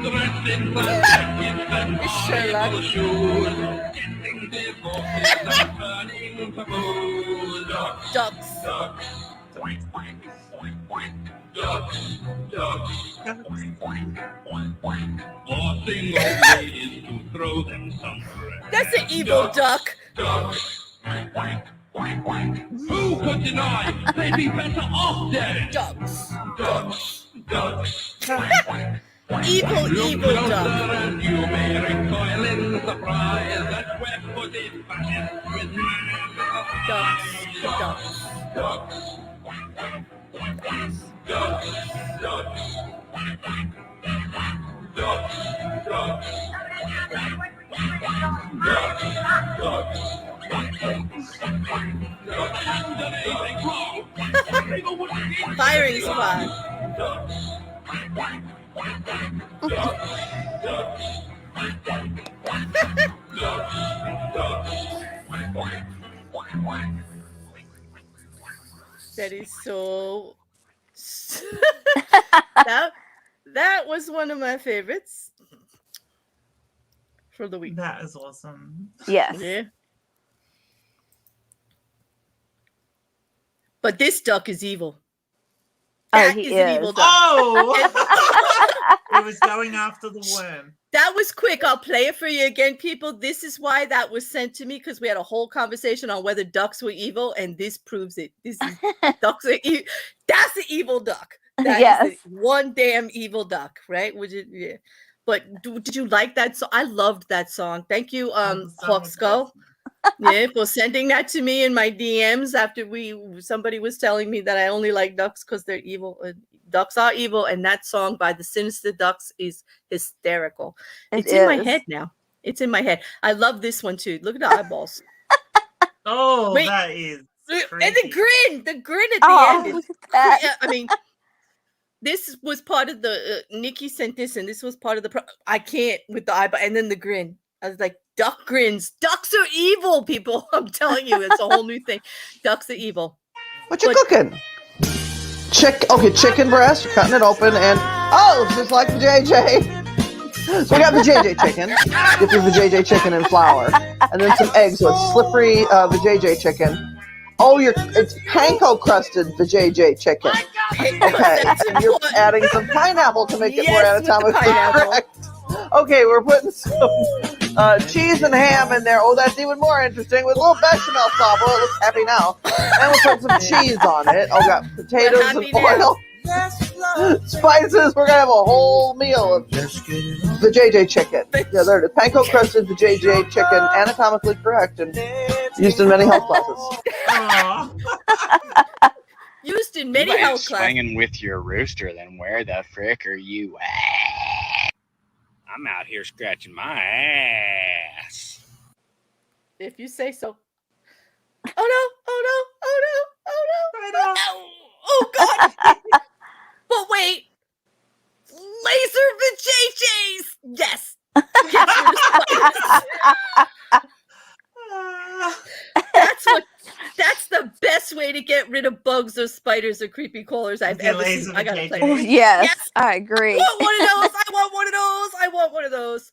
Speaker 5: Dressed in black jackets and marble shoes. Getting divorces and turning to booze.
Speaker 1: Ducks.
Speaker 5: Forcing old ladies to throw them some bread.
Speaker 1: That's an evil duck.
Speaker 5: Who could deny they'd be better off dead?
Speaker 1: Ducks.
Speaker 5: Evil
Speaker 1: duck.
Speaker 5: And you may recoil in surprise at web-footed fascists with
Speaker 1: Ducks. Firing squad. That is so. that was one of my favorites for the week.
Speaker 3: That is awesome.
Speaker 4: Yes.
Speaker 1: Yeah. But this duck is evil. That
Speaker 4: he
Speaker 1: is an
Speaker 4: is.
Speaker 1: evil duck.
Speaker 3: Oh! It was going after the worm.
Speaker 1: That was quick. I'll play it for you again, people. This is why that was sent to me, because we had a whole conversation on whether ducks were evil, and this proves it. This is ducks are evil. That's an evil duck. That is one damn evil duck, right? Would you? Yeah. But did you like that song? I loved that song. Thank you, Hawk Skull. Yeah, for sending that to me in my DMs after somebody was telling me that I only like ducks because they're evil. Ducks are evil, and that song by the Sinister Ducks is hysterical. It's in my head now. It's in my head. I love this one too. Look at the eyeballs.
Speaker 3: Oh, wait, that is creepy.
Speaker 1: And the grin at the end.
Speaker 4: Look at that.
Speaker 1: I mean, this was part of the Nikki sent this, and this was part of the. I can't with the eyeball, and then the grin. I was like, duck grins. Ducks are evil, people. I'm telling you, it's a whole new thing. Ducks are evil.
Speaker 6: What you cooking? Chicken breast. You're cutting it open, and it's just like the JJ. So we got the JJ chicken. Dip your JJ chicken in flour, and then some eggs. So it's slippery JJ chicken. Oh, it's panko crusted JJ chicken. Okay, and you're adding some pineapple to make it more anatomically correct. Okay, we're putting some cheese and ham in there. Oh, that's even more interesting with a little bechamel sauce. Oh, it looks happy now. And we'll put some cheese on it. Oh, got potatoes and oil, spices. We're gonna have a whole meal of the JJ chicken. Yeah, there it is. Panko crusted the JJ chicken, anatomically correct and used in many health classes.
Speaker 1: Used in many
Speaker 7: You ain't
Speaker 1: health classes.
Speaker 7: swinging with your rooster, then where the frick are you at? I'm out here scratching my ass.
Speaker 1: If you say so. Oh no! Oh no! Oh no! Oh no! Oh, oh God! But wait, laser vajayjays! Yes. Gets rid of spiders. That's the best way to get rid of bugs or spiders or creepy crawlers I've ever seen. I gotta play.
Speaker 8: Oh, yes, I agree.
Speaker 1: I want one of those. I want one of those.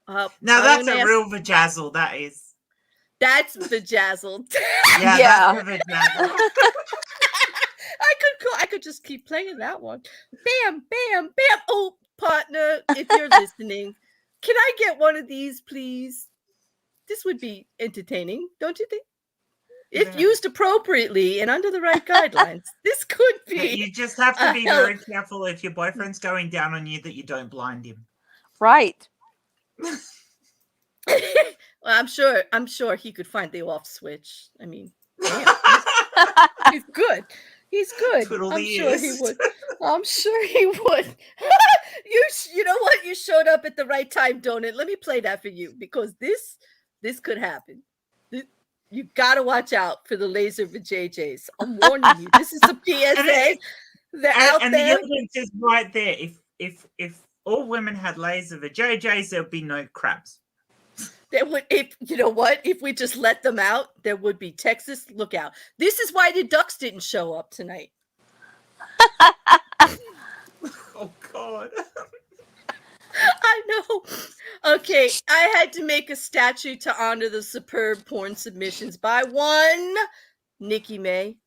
Speaker 3: Now that's a real vajazzle. That is.
Speaker 1: That's bejazzled.
Speaker 3: Yeah. That's vajazzle.
Speaker 1: I could just keep playing that one. Bam, bam, bam. Oh, partner, if you're listening, can I get one of these, please? This would be entertaining, don't you think? If used appropriately and under the right guidelines, this could be.
Speaker 3: You just have to be very careful if your boyfriend's going down on you that you don't blind him.
Speaker 8: Right.
Speaker 1: Well, I'm sure he could find the off switch. I mean, he's good. He's good. I'm sure he would. You know what? You showed up at the right time, Donut. Let me play that for you because this could happen. You gotta watch out for the laser vajayjays. I'm warning you. This is a PSA. They're out there.
Speaker 3: The evidence is right there. If all women had laser vajayjays, there'd be no crabs.
Speaker 1: There would, if you know what, if we just let them out, there would be. Texas, look out. This is why the ducks didn't show up tonight.
Speaker 3: Oh God.
Speaker 1: I know. Okay, I had to make a statue to honor the superb porn submissions by one Nikki May,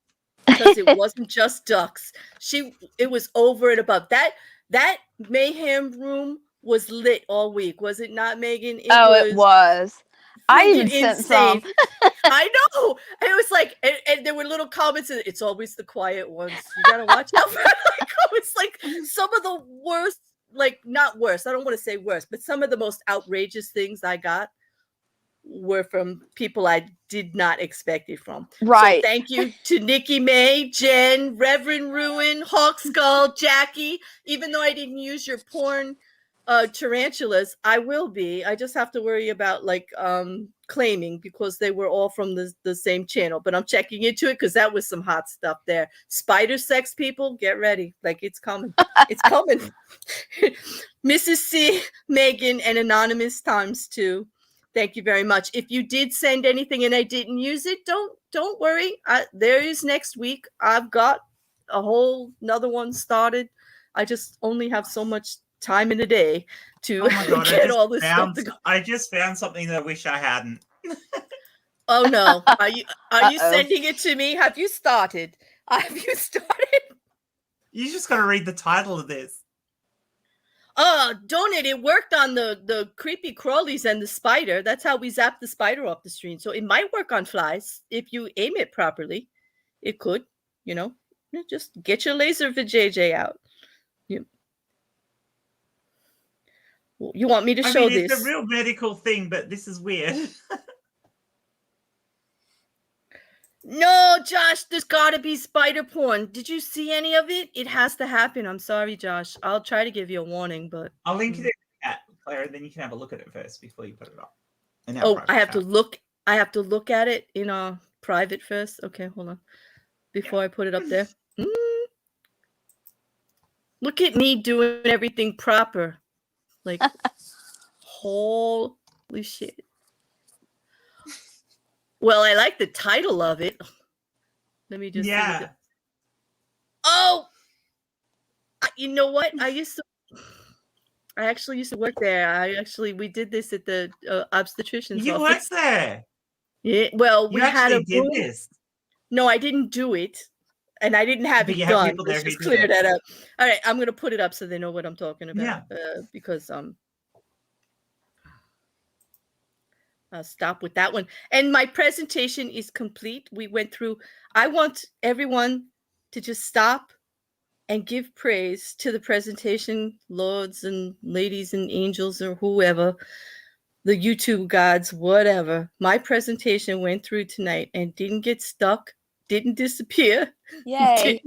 Speaker 1: because it wasn't just ducks. It was over and above. That Mayhem room was lit all week, was it not, Meghann?
Speaker 8: It was. I even sent some.
Speaker 1: I know. It was like, and there were little comments. It's always the quiet ones. You gotta watch out for. It's like some of the worst, like not worst. I don't want to say worst, but some of the most outrageous things I got were from people I did not expect it from.
Speaker 8: Right.
Speaker 1: So thank you to Nikki May, Jen, Reverend Ruin, Hawk Skull, Jackie. Even though I didn't use your porn tarantulas, I will be. I just have to worry about like claiming because they were all from the same channel. But I'm checking into it because that was some hot stuff there. Spider sex people, get ready. Like it's coming. It's coming. Mrs. C, Meghann, and Anonymous ×2. Thank you very much. If you did send anything and I didn't use it, don't worry. There is next week. I've got a whole another one started. I just only have so much time in the day to get all this stuff to go.
Speaker 3: I just found something that I wish I hadn't.
Speaker 1: Oh no. Are you sending it to me? Have you started?
Speaker 3: You just gotta read the title of this.
Speaker 1: Don't it worked on the creepy crawlies and the spider. That's how we zapped the spider off the screen. So it might work on flies if you aim it properly. It could, just get your laser vajayjay out. You want me to show this?
Speaker 3: It's a real medical thing, but this is weird.
Speaker 1: No, Josh, there's gotta be spider porn. Did you see any of it? It has to happen. I'm sorry, Josh. I'll try to give you a warning, but
Speaker 3: I'll link it in the chat, Claire, then you can have a look at it first before you put it up.
Speaker 1: I have to look. I have to look at it in a private first. Okay, hold on. Before I put it up there. Look at me doing everything proper. Like, holy shit. Well, I like the title of it. Let me just see Oh! You know what? I actually used to work there. We did this at the obstetrician's office.
Speaker 3: You worked there?
Speaker 1: Yeah, well, we had a
Speaker 3: did this.
Speaker 1: No, I didn't do it. And I didn't have it done. Let's just clear that up. All right, I'm going to put it up so they know what I'm talking about. Yeah. Because I'll stop with that one. And my presentation is complete. We went through. I want everyone to just stop and give praise to the presentation, lords and ladies and angels or whoever, the YouTube gods, whatever. My presentation went through tonight and didn't get stuck, didn't disappear.
Speaker 8: Yay.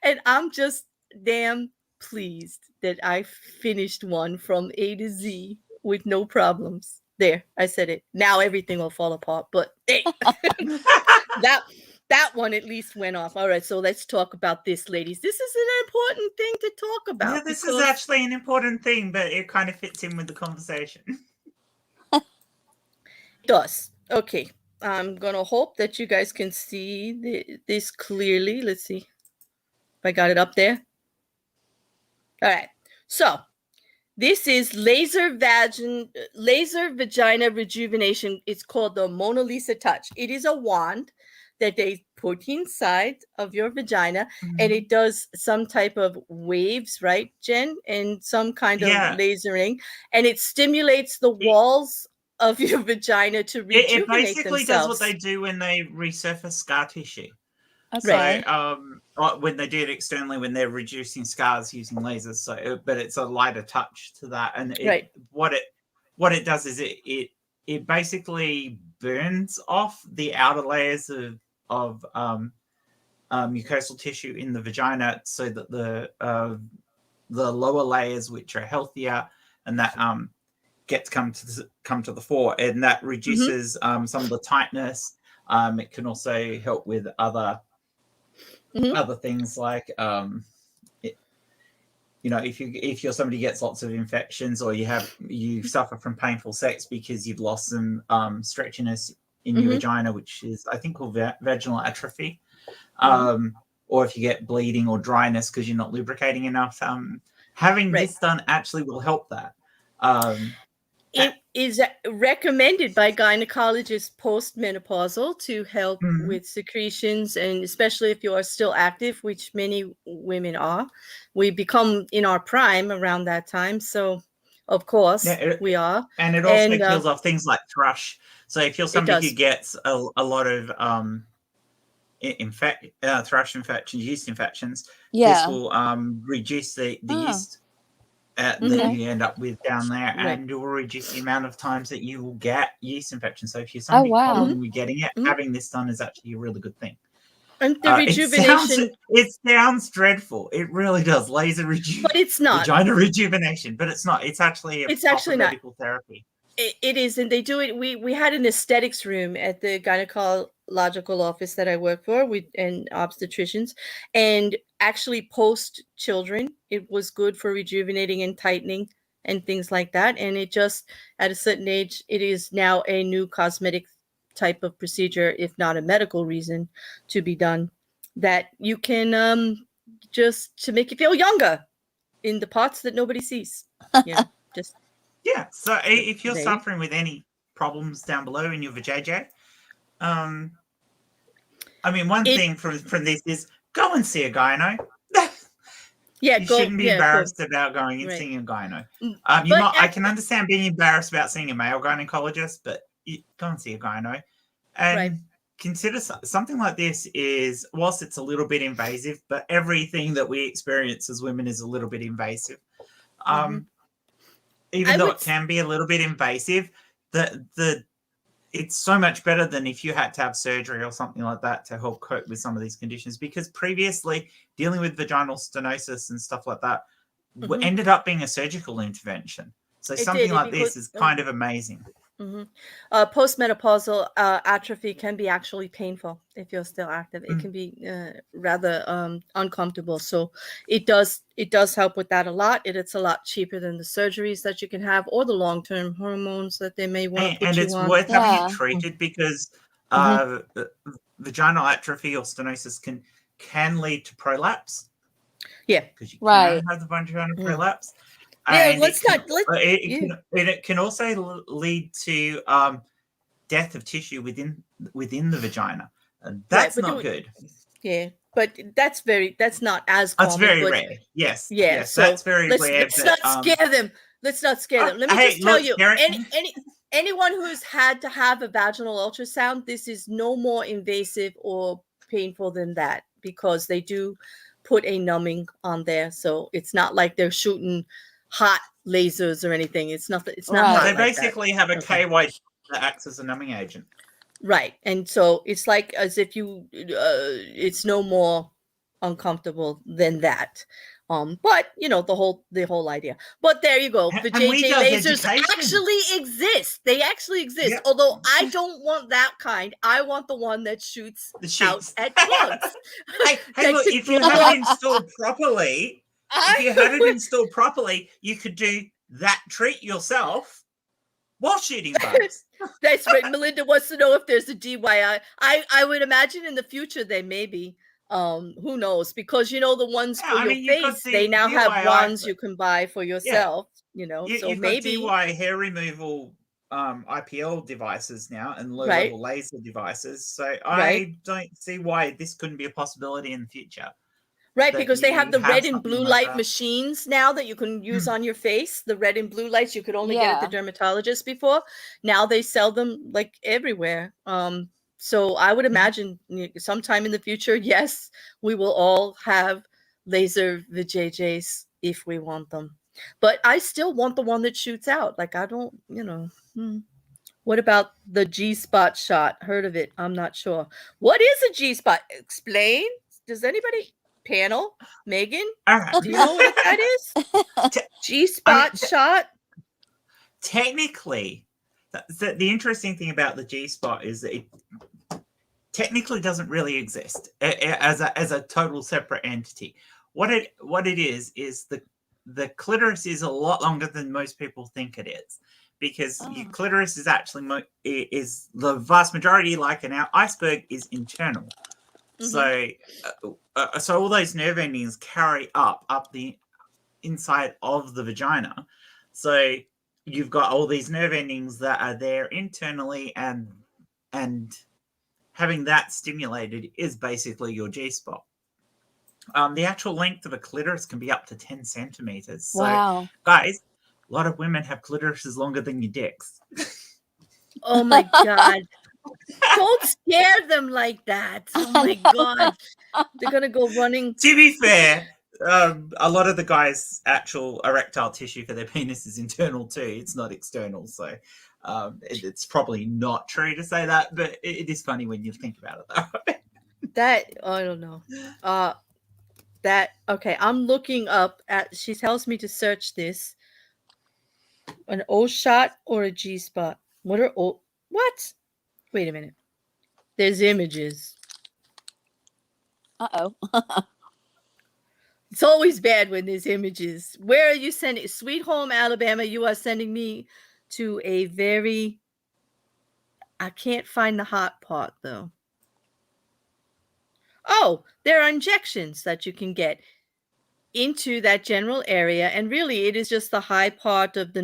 Speaker 1: And I'm just damn pleased that I finished one from A to Z with no problems. There, I said it. Now everything will fall apart, but hey, that one at least went off. All right, so let's talk about this, ladies. This is an important thing to talk about.
Speaker 3: Yeah, this is actually an important thing, but it kind of fits in with the conversation.
Speaker 1: It does. Okay. I'm going to hope that you guys can see this clearly. Let's see if I got it up there. All right. So this is laser vagina rejuvenation. It's called the Mona Lisa Touch. It is a wand that they put inside of your vagina, and it does some type of waves, right, Jen? And some kind of lasering, and it stimulates the walls of your vagina to rejuvenate
Speaker 3: It basically
Speaker 1: themselves.
Speaker 3: does what they do when they resurface scar tissue.
Speaker 8: Okay.
Speaker 3: So when they do it externally, when they're reducing scars using lasers, but it's a lighter touch to that. And what it does is it basically burns off the outer layers of mucosal tissue in the vagina, so that the lower layers, which are healthier, and that get come to the fore, and that reduces some of the tightness. It can also help with other things like if you're somebody who gets lots of infections, or you suffer from painful sex because you've lost some stretchiness in your vagina, which is I think called vaginal atrophy, or if you get bleeding or dryness because you're not lubricating enough, having this done actually will help that.
Speaker 1: It is recommended by gynecologists postmenopausal to help with secretions, and especially if you are still active, which many women are. We become in our prime around that time, so of course we are.
Speaker 3: And it also kills off things like thrush. So if you're somebody who gets a lot of thrush infections, yeast infections, this will reduce the yeast that you end up with down there, and it will reduce the amount of times that you will get yeast infections. So if you're somebody problem with getting it, having this done is actually a really good thing.
Speaker 1: And the rejuvenation,
Speaker 3: it sounds dreadful. It really does. Laser
Speaker 1: but it's not
Speaker 3: vagina rejuvenation, but it's not. It's actually medical therapy.
Speaker 1: It is, and they do it. We had an aesthetics room at the gynecological office that I work for, and obstetricians, and actually post children, it was good for rejuvenating and tightening and things like that. And it just, at a certain age, it is now a new cosmetic type of procedure, if not a medical reason to be done, that you can just to make you feel younger in the parts that nobody sees.
Speaker 3: So if you're suffering with any problems down below in your vajayjay, one thing from this is go and see a gyno. You shouldn't be embarrassed about going and seeing a gyno. I can understand being embarrassed about seeing a male gynecologist, but go and see a gyno. And consider something like this is, whilst it's a little bit invasive, but everything that we experience as women is a little bit invasive. Even though it can be a little bit invasive, it's so much better than if you had to have surgery or something like that to help cope with some of these conditions. Because previously, dealing with vaginal stenosis and stuff like that ended up being a surgical intervention. So something like this is kind of amazing.
Speaker 1: Postmenopausal atrophy can be actually painful if you're still active. It can be rather uncomfortable. So it does help with that a lot. It's a lot cheaper than the surgeries that you can have, or the long-term hormones that they may want to put you on.
Speaker 3: And it's worth having it treated, because vaginal atrophy or stenosis can lead to prolapse.
Speaker 1: Yeah,
Speaker 3: because you can have the vaginal prolapse. And it can also lead to death of tissue within the vagina. That's not good.
Speaker 1: Yeah, but that's not as common.
Speaker 3: That's very rare. Yes.
Speaker 1: Yeah.
Speaker 3: Yes,
Speaker 1: So
Speaker 3: that's very rare.
Speaker 1: Let's not scare them. Let's not scare them. Let me just tell you, anyone who's had to have a vaginal ultrasound, this is no more invasive or painful than that, because they do put a numbing on there. So it's not like they're shooting hot lasers or anything. It's not hot.
Speaker 3: They basically have a KY that acts as a numbing agent.
Speaker 1: Right. And so it's like as if you it's no more uncomfortable than that. But you know, the whole idea. But there you go. The
Speaker 3: And we
Speaker 1: JJ
Speaker 3: does
Speaker 1: lasers
Speaker 3: education.
Speaker 1: actually exist. They actually exist.
Speaker 3: Yep.
Speaker 1: Although I don't want that kind. I want the one that shoots out at plugs.
Speaker 3: Hey, look, if you had it installed properly, you could do that treat yourself while shooting bugs.
Speaker 1: That's right. Melinda wants to know if there's a DIY. I would imagine in the future there may be. Who knows? Because you know the ones for your face, they now have ones you can buy for yourself. You know, so
Speaker 3: you've
Speaker 1: maybe
Speaker 3: got DIY hair removal IPL devices now and low level laser devices. So I don't see why this couldn't be a possibility in the future.
Speaker 1: Right, because they have the red and blue light
Speaker 3: that.
Speaker 1: machines now that you can use on your face. The red and blue lights you could only get at the dermatologist before. Now they sell them like everywhere. So I would imagine sometime in the future, yes, we will all have laser vajayjays if we want them. But I still want the one that shoots out. Like I don't, you know. What about the G-spot shot? Heard of it? I'm not sure. What is a G-spot? Explain. Does anybody? Panel, Meghann, do you know what that is? G-spot shot.
Speaker 3: Technically, the interesting thing about the G-spot is that it technically doesn't really exist as a total separate entity. What it is the clitoris is a lot longer than most people think it is, because your clitoris is actually is the vast majority, like an iceberg, is internal. So all those nerve endings carry up the inside of the vagina. So you've got all these nerve endings that are there internally, and having that stimulated is basically your G-spot. The actual length of a clitoris can be up to 10 centimeters. So, guys, a lot of women have clitorises longer than your dicks.
Speaker 1: Oh my God. Don't scare them like that. Oh my God. They're going to go running.
Speaker 3: To be fair, a lot of the guys' actual erectile tissue for their penis is internal too. It's not external. So it's probably not true to say that, but it is funny when you think about it though.
Speaker 1: That, I don't know. Okay, I'm looking up she tells me to search this. An O shot or a G spot? What? Wait a minute. There's images.
Speaker 8: Uh-oh.
Speaker 1: It's always bad when there's images. Where are you sending? Sweet Home, Alabama, you are sending me to a very... I can't find the hot part, though. Oh, there are injections that you can get into that general area. And really, it is just the high part of the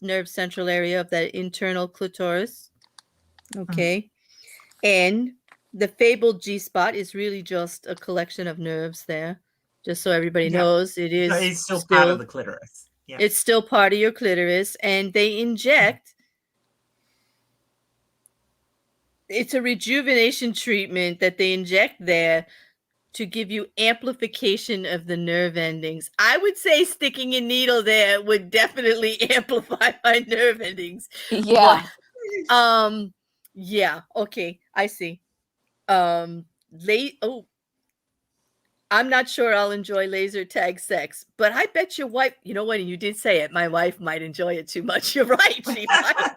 Speaker 1: nerve central area of that internal clitoris. Okay. And the fabled G-spot is really just a collection of nerves there. Just so everybody knows,
Speaker 3: it's still part of the clitoris. Yeah.
Speaker 1: It's still part of your clitoris. And they inject. It's a rejuvenation treatment that they inject there to give you amplification of the nerve endings. I would say sticking a needle there would definitely amplify my nerve endings.
Speaker 8: Yeah.
Speaker 1: But, yeah. Okay. I see. I'm not sure I'll enjoy laser tag sex, but I bet your wife, you know what? You did say it. My wife might enjoy it too much. You're right. She might.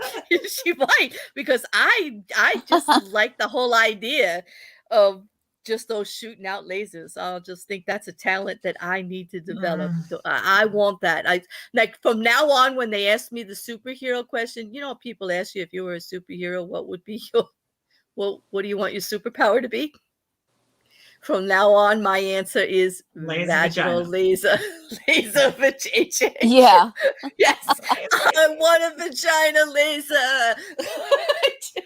Speaker 1: She might, because I just like the whole idea of just those shooting out lasers. I'll just think that's a talent that I need to develop. So I want that. Like from now on, when they ask me the superhero question, you know, people ask you if you were a superhero, what would be your, what do you want your superpower to be? From now on, my answer is vaginal laser vajayjay.
Speaker 8: Yeah.
Speaker 1: Yes, I want a vagina laser. I do.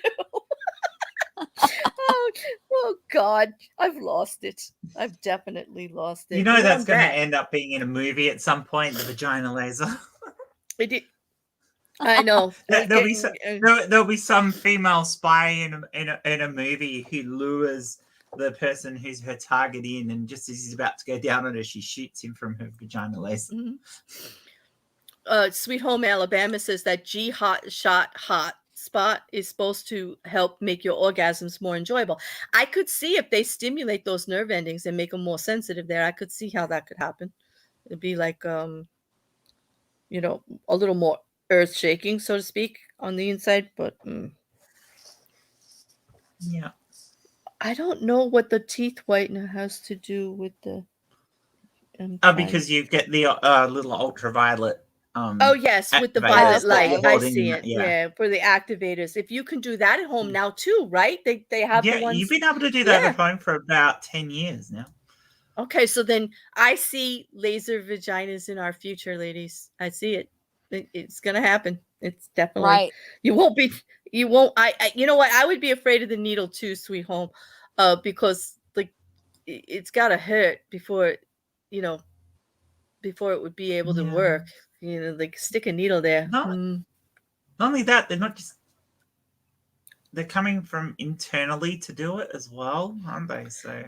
Speaker 1: Oh God, I've lost it. I've definitely lost it.
Speaker 3: You know that's going to end up being in a movie at some point, the vagina laser.
Speaker 1: I know.
Speaker 3: There'll be some female spy in a movie who lures the person who's her target in, and just as he's about to go down on her, she shoots him from her vagina laser.
Speaker 1: Sweet Home Alabama says that G-spot spot is supposed to help make your orgasms more enjoyable. I could see if they stimulate those nerve endings and make them more sensitive there. I could see how that could happen. It'd be like, you know, a little more earth shaking, so to speak, on the inside. But
Speaker 3: yeah,
Speaker 1: I don't know what the teeth whitener has to do with the.
Speaker 3: Because you get the little ultraviolet.
Speaker 1: Oh yes, with the
Speaker 3: activators
Speaker 1: violet
Speaker 3: that
Speaker 1: light.
Speaker 3: you're
Speaker 1: I
Speaker 3: holding
Speaker 1: see
Speaker 3: in
Speaker 1: it. Yeah, for the activators. If you can do that at home now too, right? They have the ones.
Speaker 3: You've been able to do that at home for about 10 years now.
Speaker 1: Okay, so then I see laser vaginas in our future, ladies. I see it. It's gonna happen. It's definitely
Speaker 8: Right.
Speaker 1: You won't. I you know what? I would be afraid of the needle too, sweet home, because like it's gotta hurt before, you know, before it would be able to work. You know, like stick a needle there.
Speaker 3: Not only that, they're coming from internally to do it as well, aren't they? So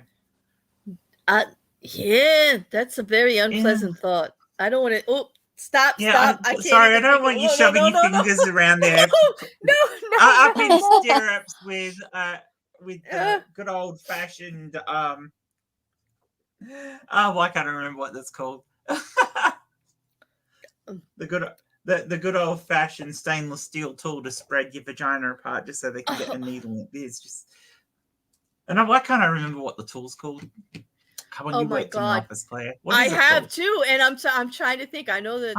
Speaker 1: yeah, that's a very unpleasant thought. I don't want to. Oh, stop!
Speaker 3: Yeah,
Speaker 1: stop!
Speaker 3: Sorry, I don't want you shoving your fingers around there.
Speaker 1: No.
Speaker 3: Up in stirrups with the good old fashioned why can't I remember what that's called? The good old fashioned stainless steel tool to spread your vagina apart just so they can get a needle in. It's just, and why can't I remember what the tool's called? Come on, you worked in the office, Claire.
Speaker 1: I have too, and I'm trying to think. I know that.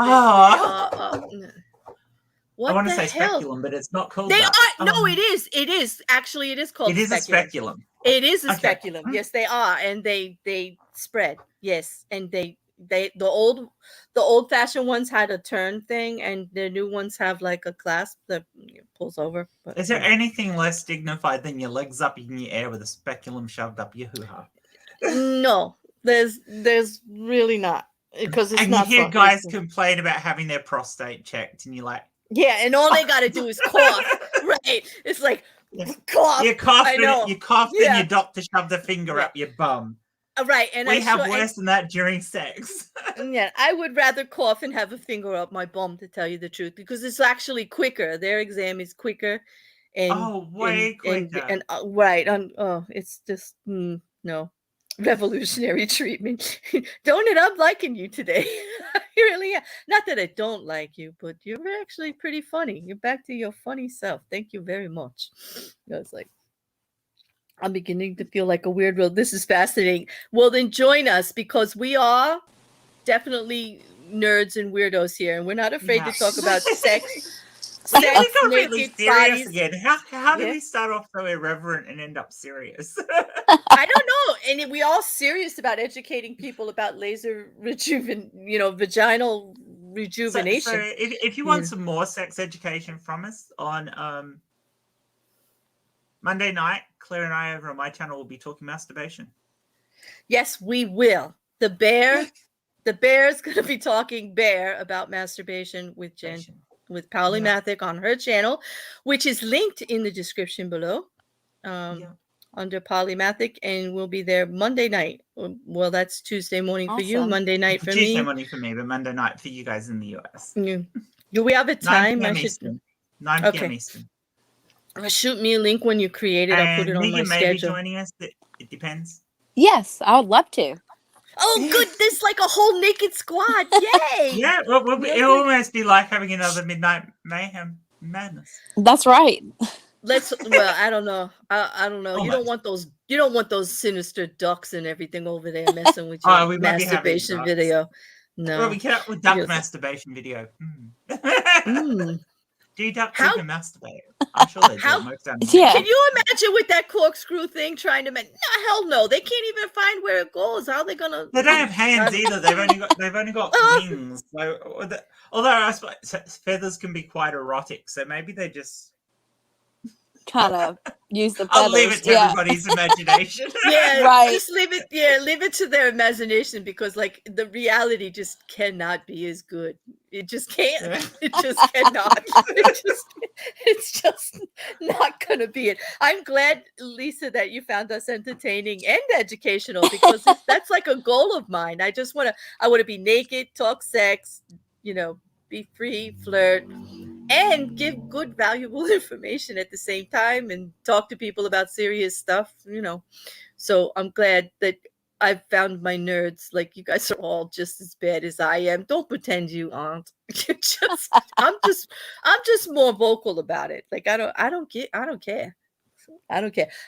Speaker 1: What
Speaker 3: I want to say
Speaker 1: hell?
Speaker 3: speculum, but it's not called
Speaker 1: They
Speaker 3: that.
Speaker 1: are no, it is. It is actually. It is called.
Speaker 3: It is a speculum.
Speaker 1: It is a speculum. Yes, they are, and they spread. Yes, and the old fashioned ones had a turn thing, and the new ones have like a clasp that pulls over. But,
Speaker 3: is there anything less dignified than your legs up in the air with a speculum shoved up your hoo-ha?
Speaker 1: No, there's really not, because it's
Speaker 3: and
Speaker 1: not.
Speaker 3: You hear guys complain about having their prostate checked, and you're like,
Speaker 1: yeah, and all they got to do is cough, right? It's like cough.
Speaker 3: You coughed, and your doctor shoved a finger up your bum.
Speaker 1: Right, and
Speaker 3: we have worse than that during sex.
Speaker 1: Yeah, I would rather cough and have a finger up my bum, to tell you the truth, because it's actually quicker. Their exam is quicker, and
Speaker 3: way quicker.
Speaker 1: And right on. Oh, it's just no. Revolutionary treatment. Don't it? I'm liking you today. You really are. Not that I don't like you, but you're actually pretty funny. You're back to your funny self. Thank you very much. I was like, I'm beginning to feel like a weird world. This is fascinating. Well, then join us, because we are definitely nerds and weirdos here, and we're not afraid to talk about sex.
Speaker 3: We got really serious again. How did we start off so irreverent and end up serious?
Speaker 1: I don't know. And we all serious about educating people about laser vaginal rejuvenation.
Speaker 3: So if you want some more sex education from us on Monday night, Claire and I over on my channel will be talking masturbation.
Speaker 1: Yes, we will. The bear's going to be talking about masturbation with Jen. With Polymathic on her channel, which is linked in the description below, under Polymathic, and we'll be there Monday night. Well, that's Tuesday morning for you, Monday night for me.
Speaker 3: Tuesday morning for me, but Monday night for you guys in the US.
Speaker 1: Do we have a time?
Speaker 3: 9 p.m. Eastern. 9 p.m. Eastern.
Speaker 1: Shoot me a link when you create it. I'll put it on my schedule.
Speaker 3: May be joining us. It depends.
Speaker 8: Yes, I would love to.
Speaker 1: Oh, good! There's like a whole naked squad. Yay!
Speaker 3: Yeah, well, it'll almost be like having another Midnight Mayhem madness.
Speaker 8: That's right.
Speaker 1: Well, I don't know. I don't know. Almost. You don't want those sinister ducks and everything over there messing with your masturbation video. No.
Speaker 3: Well, we can't with duck masturbation video. Do ducks even masturbate? I'm sure they do. Most
Speaker 1: Can you imagine with that corkscrew thing trying to make? No, hell no. They can't even find where it goes. How are they gonna?
Speaker 3: They don't have hands either. They've only got wings. So, although I suppose feathers can be quite erotic, so maybe they just
Speaker 8: kind of use the feathers.
Speaker 3: I'll leave it to everybody's imagination.
Speaker 1: Yeah,
Speaker 8: right.
Speaker 1: Just leave it. Yeah, leave it to their imagination, because like the reality just cannot be as good. It just can't. It just cannot. It's just not gonna be it. I'm glad, Lisa, that you found us entertaining and educational, because that's like a goal of mine. I want to be naked, talk sex, be free, flirt, and give good, valuable information at the same time and talk to people about serious stuff, So I'm glad that I've found my nerds. Like, you guys are all just as bad as I am. Don't pretend you aren't. I'm just more vocal about it. Like, I don't care. I don't care.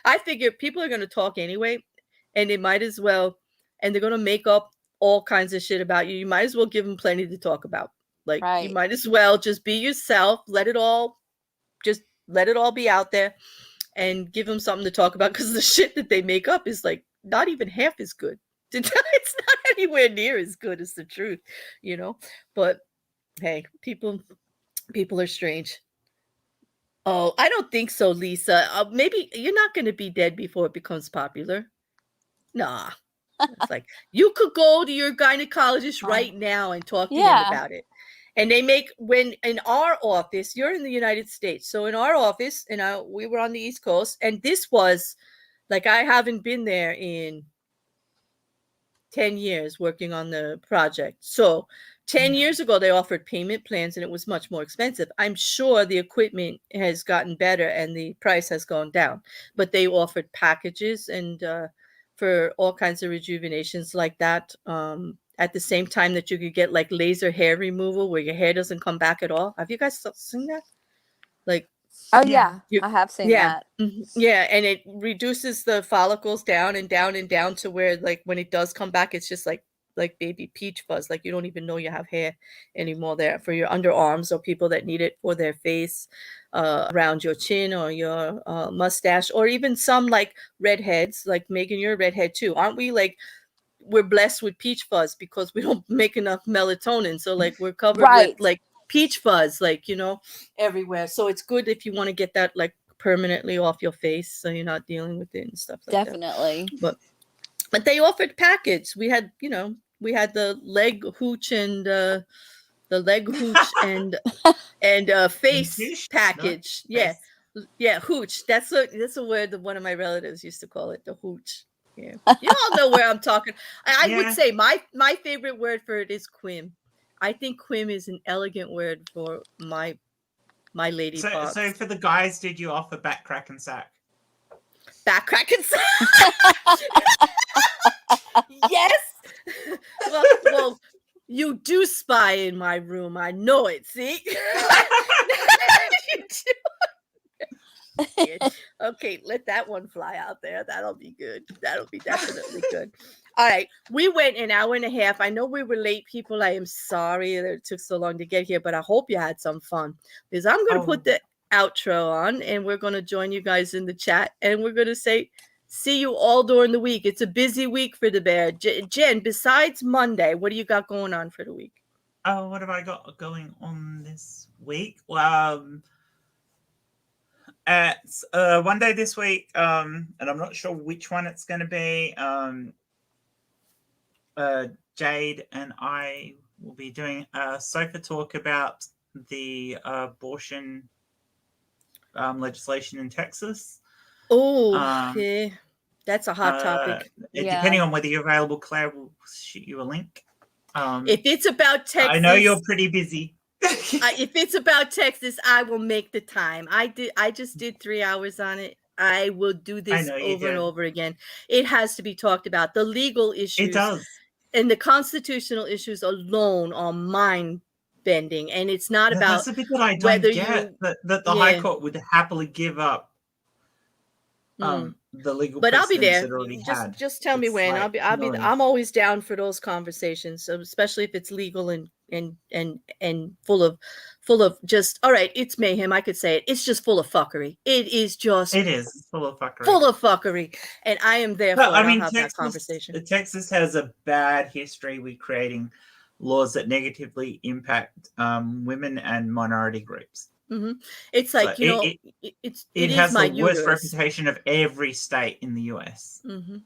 Speaker 1: I figure people are going to talk anyway, and they might as well, and they're going to make up all kinds of shit about you. You might as well give them plenty to talk about. Like, you might as well just be yourself. Let it all be out there and give them something to talk about, because the shit that they make up is like not even half as good. It's not anywhere near as good as the truth, But hey, people are strange. Oh, I don't think so, Lisa. Maybe you're not going to be dead before it becomes popular. Nah. It's like, you could go to your gynecologist right now and talk to him about it. And they when in our office, you're in the United States. So in our office, we were on the East Coast, and this was like, I haven't been there in 10 years working on the project. So 10 years ago, they offered payment plans, and it was much more expensive. I'm sure the equipment has gotten better and the price has gone down, but they offered packages and for all kinds of rejuvenations like that. At the same time that you could get like laser hair removal where your hair doesn't come back at all. Have you guys seen that? Like,
Speaker 8: oh yeah, I have seen that.
Speaker 1: Yeah, and it reduces the follicles down and down and down to where, like, when it does come back, it's just like baby peach fuzz. Like, you don't even know you have hair anymore there for your underarms, or people that need it for their face, around your chin or your mustache, or even some like redheads. Like, Meghann, you're a redhead too, aren't we? Like, we're blessed with peach fuzz because we don't make enough melatonin. So like, we're covered with like peach fuzz, like, everywhere. So it's good if you want to get that like permanently off your face, so you're not dealing with it and stuff like
Speaker 8: Definitely.
Speaker 1: that. But they offered package. We had, we had the leg hooch and face package. No? Yeah, hooch. That's a word that one of my relatives used to call it, the hooch. Yeah, you all know where I'm talking. I would say my favorite word for it is quim. I think quim is an elegant word for my lady parts.
Speaker 3: So for the guys, did you offer back crack and sack?
Speaker 1: Back crack and sack. Yes. Well, you do spy in my room. I know it. See. You do. Okay, let that one fly out there. That'll be good. That'll be definitely good. All right, we went an hour and a half. I know we were late, people. I am sorry that it took so long to get here, but I hope you had some fun, because I'm going to put the outro on, and we're going to join you guys in the chat, and we're going to say see you all during the week. It's a busy week for the bear. Jen, besides Monday, what do you got going on for the week?
Speaker 3: Oh, what have I got going on this week? Well, it's one day this week, and I'm not sure which one it's going to be. Jade and I will be doing a sofa talk about the abortion legislation in Texas.
Speaker 1: Oh, yeah, that's a hot topic.
Speaker 3: Depending on whether you're available, Claire will shoot you a link.
Speaker 1: If it's about Texas,
Speaker 3: I know you're pretty busy.
Speaker 1: If it's about Texas, I will make the time. I just did 3 hours on it. I will do this over and over again. It has to be talked about. The legal issues.
Speaker 3: It does.
Speaker 1: And the constitutional issues alone are mind-bending. And it's not about
Speaker 3: that's a bit that I don't get, that the High Court would happily give up the legal.
Speaker 1: But I'll be there.
Speaker 3: Just
Speaker 1: tell me when. Like, I'm always down for those conversations, so especially if it's legal and full of just, all right, it's mayhem. I could say it. It's just full of fuckery. It is
Speaker 3: full of fuckery.
Speaker 1: Full of fuckery. And I am there for that conversation.
Speaker 3: Texas has a bad history with creating laws that negatively impact women and minority groups.
Speaker 1: Mm-hmm. It's like, it
Speaker 3: has the worst reputation of every state in the US.
Speaker 1: Mm-hmm.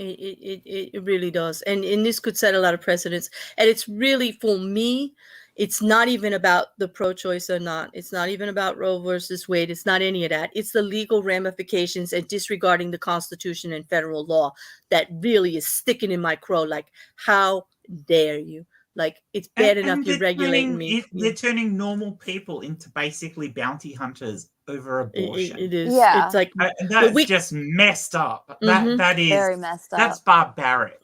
Speaker 1: It really does. And this could set a lot of precedents. And it's really, for me, it's not even about the pro-choice or not. It's not even about Roe versus Wade. It's not any of that. It's the legal ramifications and disregarding the Constitution and federal law that really is sticking in my crow. Like, how dare you? Like, it's bad enough
Speaker 3: And
Speaker 1: you're regulating me.
Speaker 3: They're turning normal people into basically bounty hunters over abortion.
Speaker 1: It is.
Speaker 8: Yeah.
Speaker 1: It's like,
Speaker 3: that's just messed up. That is
Speaker 8: very messed up.
Speaker 3: That's barbaric.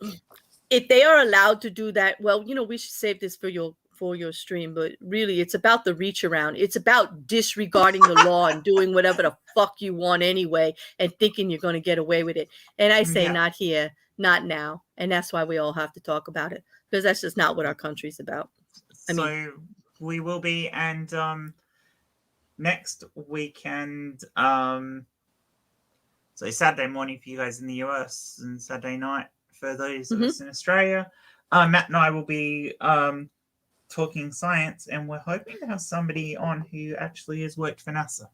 Speaker 1: If they are allowed to do that, well, we should save this for your stream, but really it's about the reach around. It's about disregarding the law and doing whatever the fuck you want anyway and thinking you're going to get away with it. And I say not here, not now. And that's why we all have to talk about it, because that's just not what our country's about.
Speaker 3: So we will be, and next weekend, so Saturday morning for you guys in the US and Saturday night for those of us in Australia, Matt and I will be talking science, and we're hoping to have somebody on who actually has worked for NASA.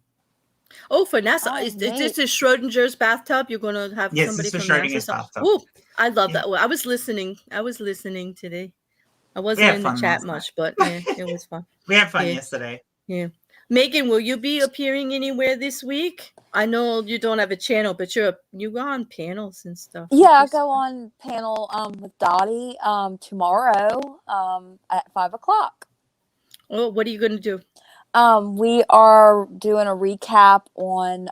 Speaker 1: Oh, for NASA. Is this is Schrodinger's bathtub? You're going to have somebody from
Speaker 3: Schrodinger's
Speaker 1: NASA?
Speaker 3: bathtub.
Speaker 1: Ooh, I love that. Well, I was listening today. I wasn't in the chat much, but it was fun.
Speaker 3: We had fun yesterday.
Speaker 1: Yeah. Meghann, will you be appearing anywhere this week? I know you don't have a channel, but you go on panels and stuff.
Speaker 8: Yeah, I go on panel with Dottie tomorrow at 5:00.
Speaker 1: Oh, what are you going to do?
Speaker 8: We are doing a recap on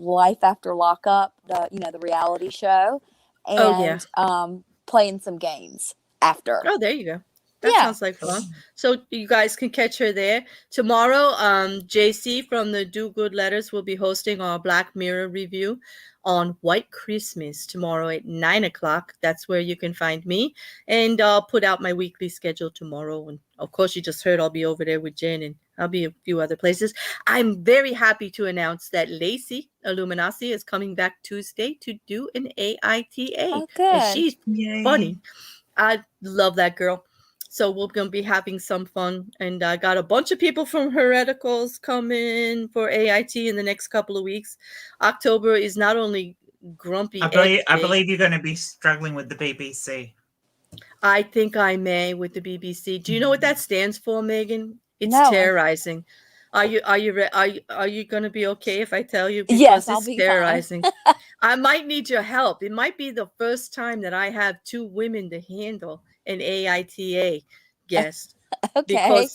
Speaker 8: Life After Lockup, the reality show, and playing some games after.
Speaker 1: Oh, there you go. That sounds like fun. So you guys can catch her there. Tomorrow, JC from the Do Good Letters will be hosting our Black Mirror review on White Christmas tomorrow at 9:00. That's where you can find me. And I'll put out my weekly schedule tomorrow. And of course, you just heard I'll be over there with Jen, and I'll be a few other places. I'm very happy to announce that Lacey Illuminati is coming back Tuesday to do an AITA.
Speaker 8: Oh, good.
Speaker 1: And she's funny. I love that girl. So we're going to be having some fun. And I got a bunch of people from Hereticals coming for AIT in the next couple of weeks. October is not only grumpy.
Speaker 3: I believe you're going to be struggling with the BBC.
Speaker 1: I think I may with the BBC. Do you know what that stands for, Meghann? It's
Speaker 8: No.
Speaker 1: terrorizing. Are you going to be okay if I tell you? Because
Speaker 8: yes, I'll be
Speaker 1: terrorizing. I might need your help. It might be the first time that I have two women to handle an AITA guest.
Speaker 8: Okay.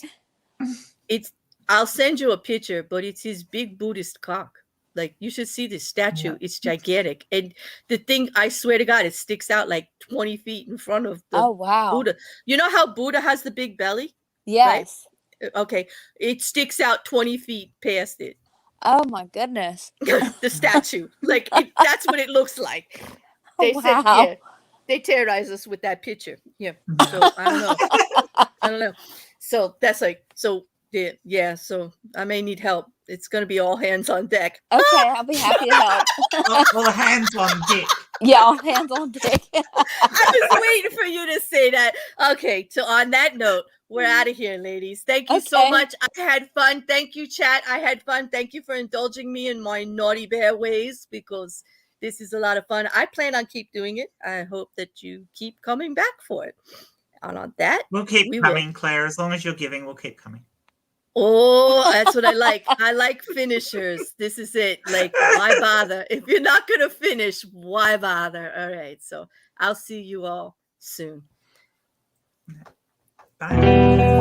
Speaker 1: Because I'll send you a picture, but it's his big Buddhist cock. Like, you should see this statue. It's gigantic. And the thing, I swear to God, it sticks out like 20 feet in front of the Buddha. You know how Buddha has the big belly?
Speaker 8: Yes.
Speaker 1: Right? Okay. It sticks out 20 feet past it.
Speaker 8: Oh, my goodness.
Speaker 1: The statue. Like, that's what it looks like. They said, they terrorize us with that picture. Yeah. So I don't know. So that's like, so I may need help. It's going to be all hands on deck.
Speaker 8: Okay, I'll be happy to help.
Speaker 3: All hands on deck.
Speaker 8: Yeah, all hands on deck.
Speaker 1: I was waiting for you to say that. Okay, so on that note, we're out of here, ladies. Thank you so much. I had fun. Thank you, chat. I had fun. Thank you for indulging me in my naughty bear ways, because this is a lot of fun. I plan on keep doing it. I hope that you keep coming back for it. And on that,
Speaker 3: we'll keep coming, Claire. As long as you're giving, we'll keep coming.
Speaker 1: Oh, that's what I like. I like finishers. This is it. Like, why bother? If you're not going to finish, why bother? All right. So I'll see you all soon.
Speaker 3: Bye.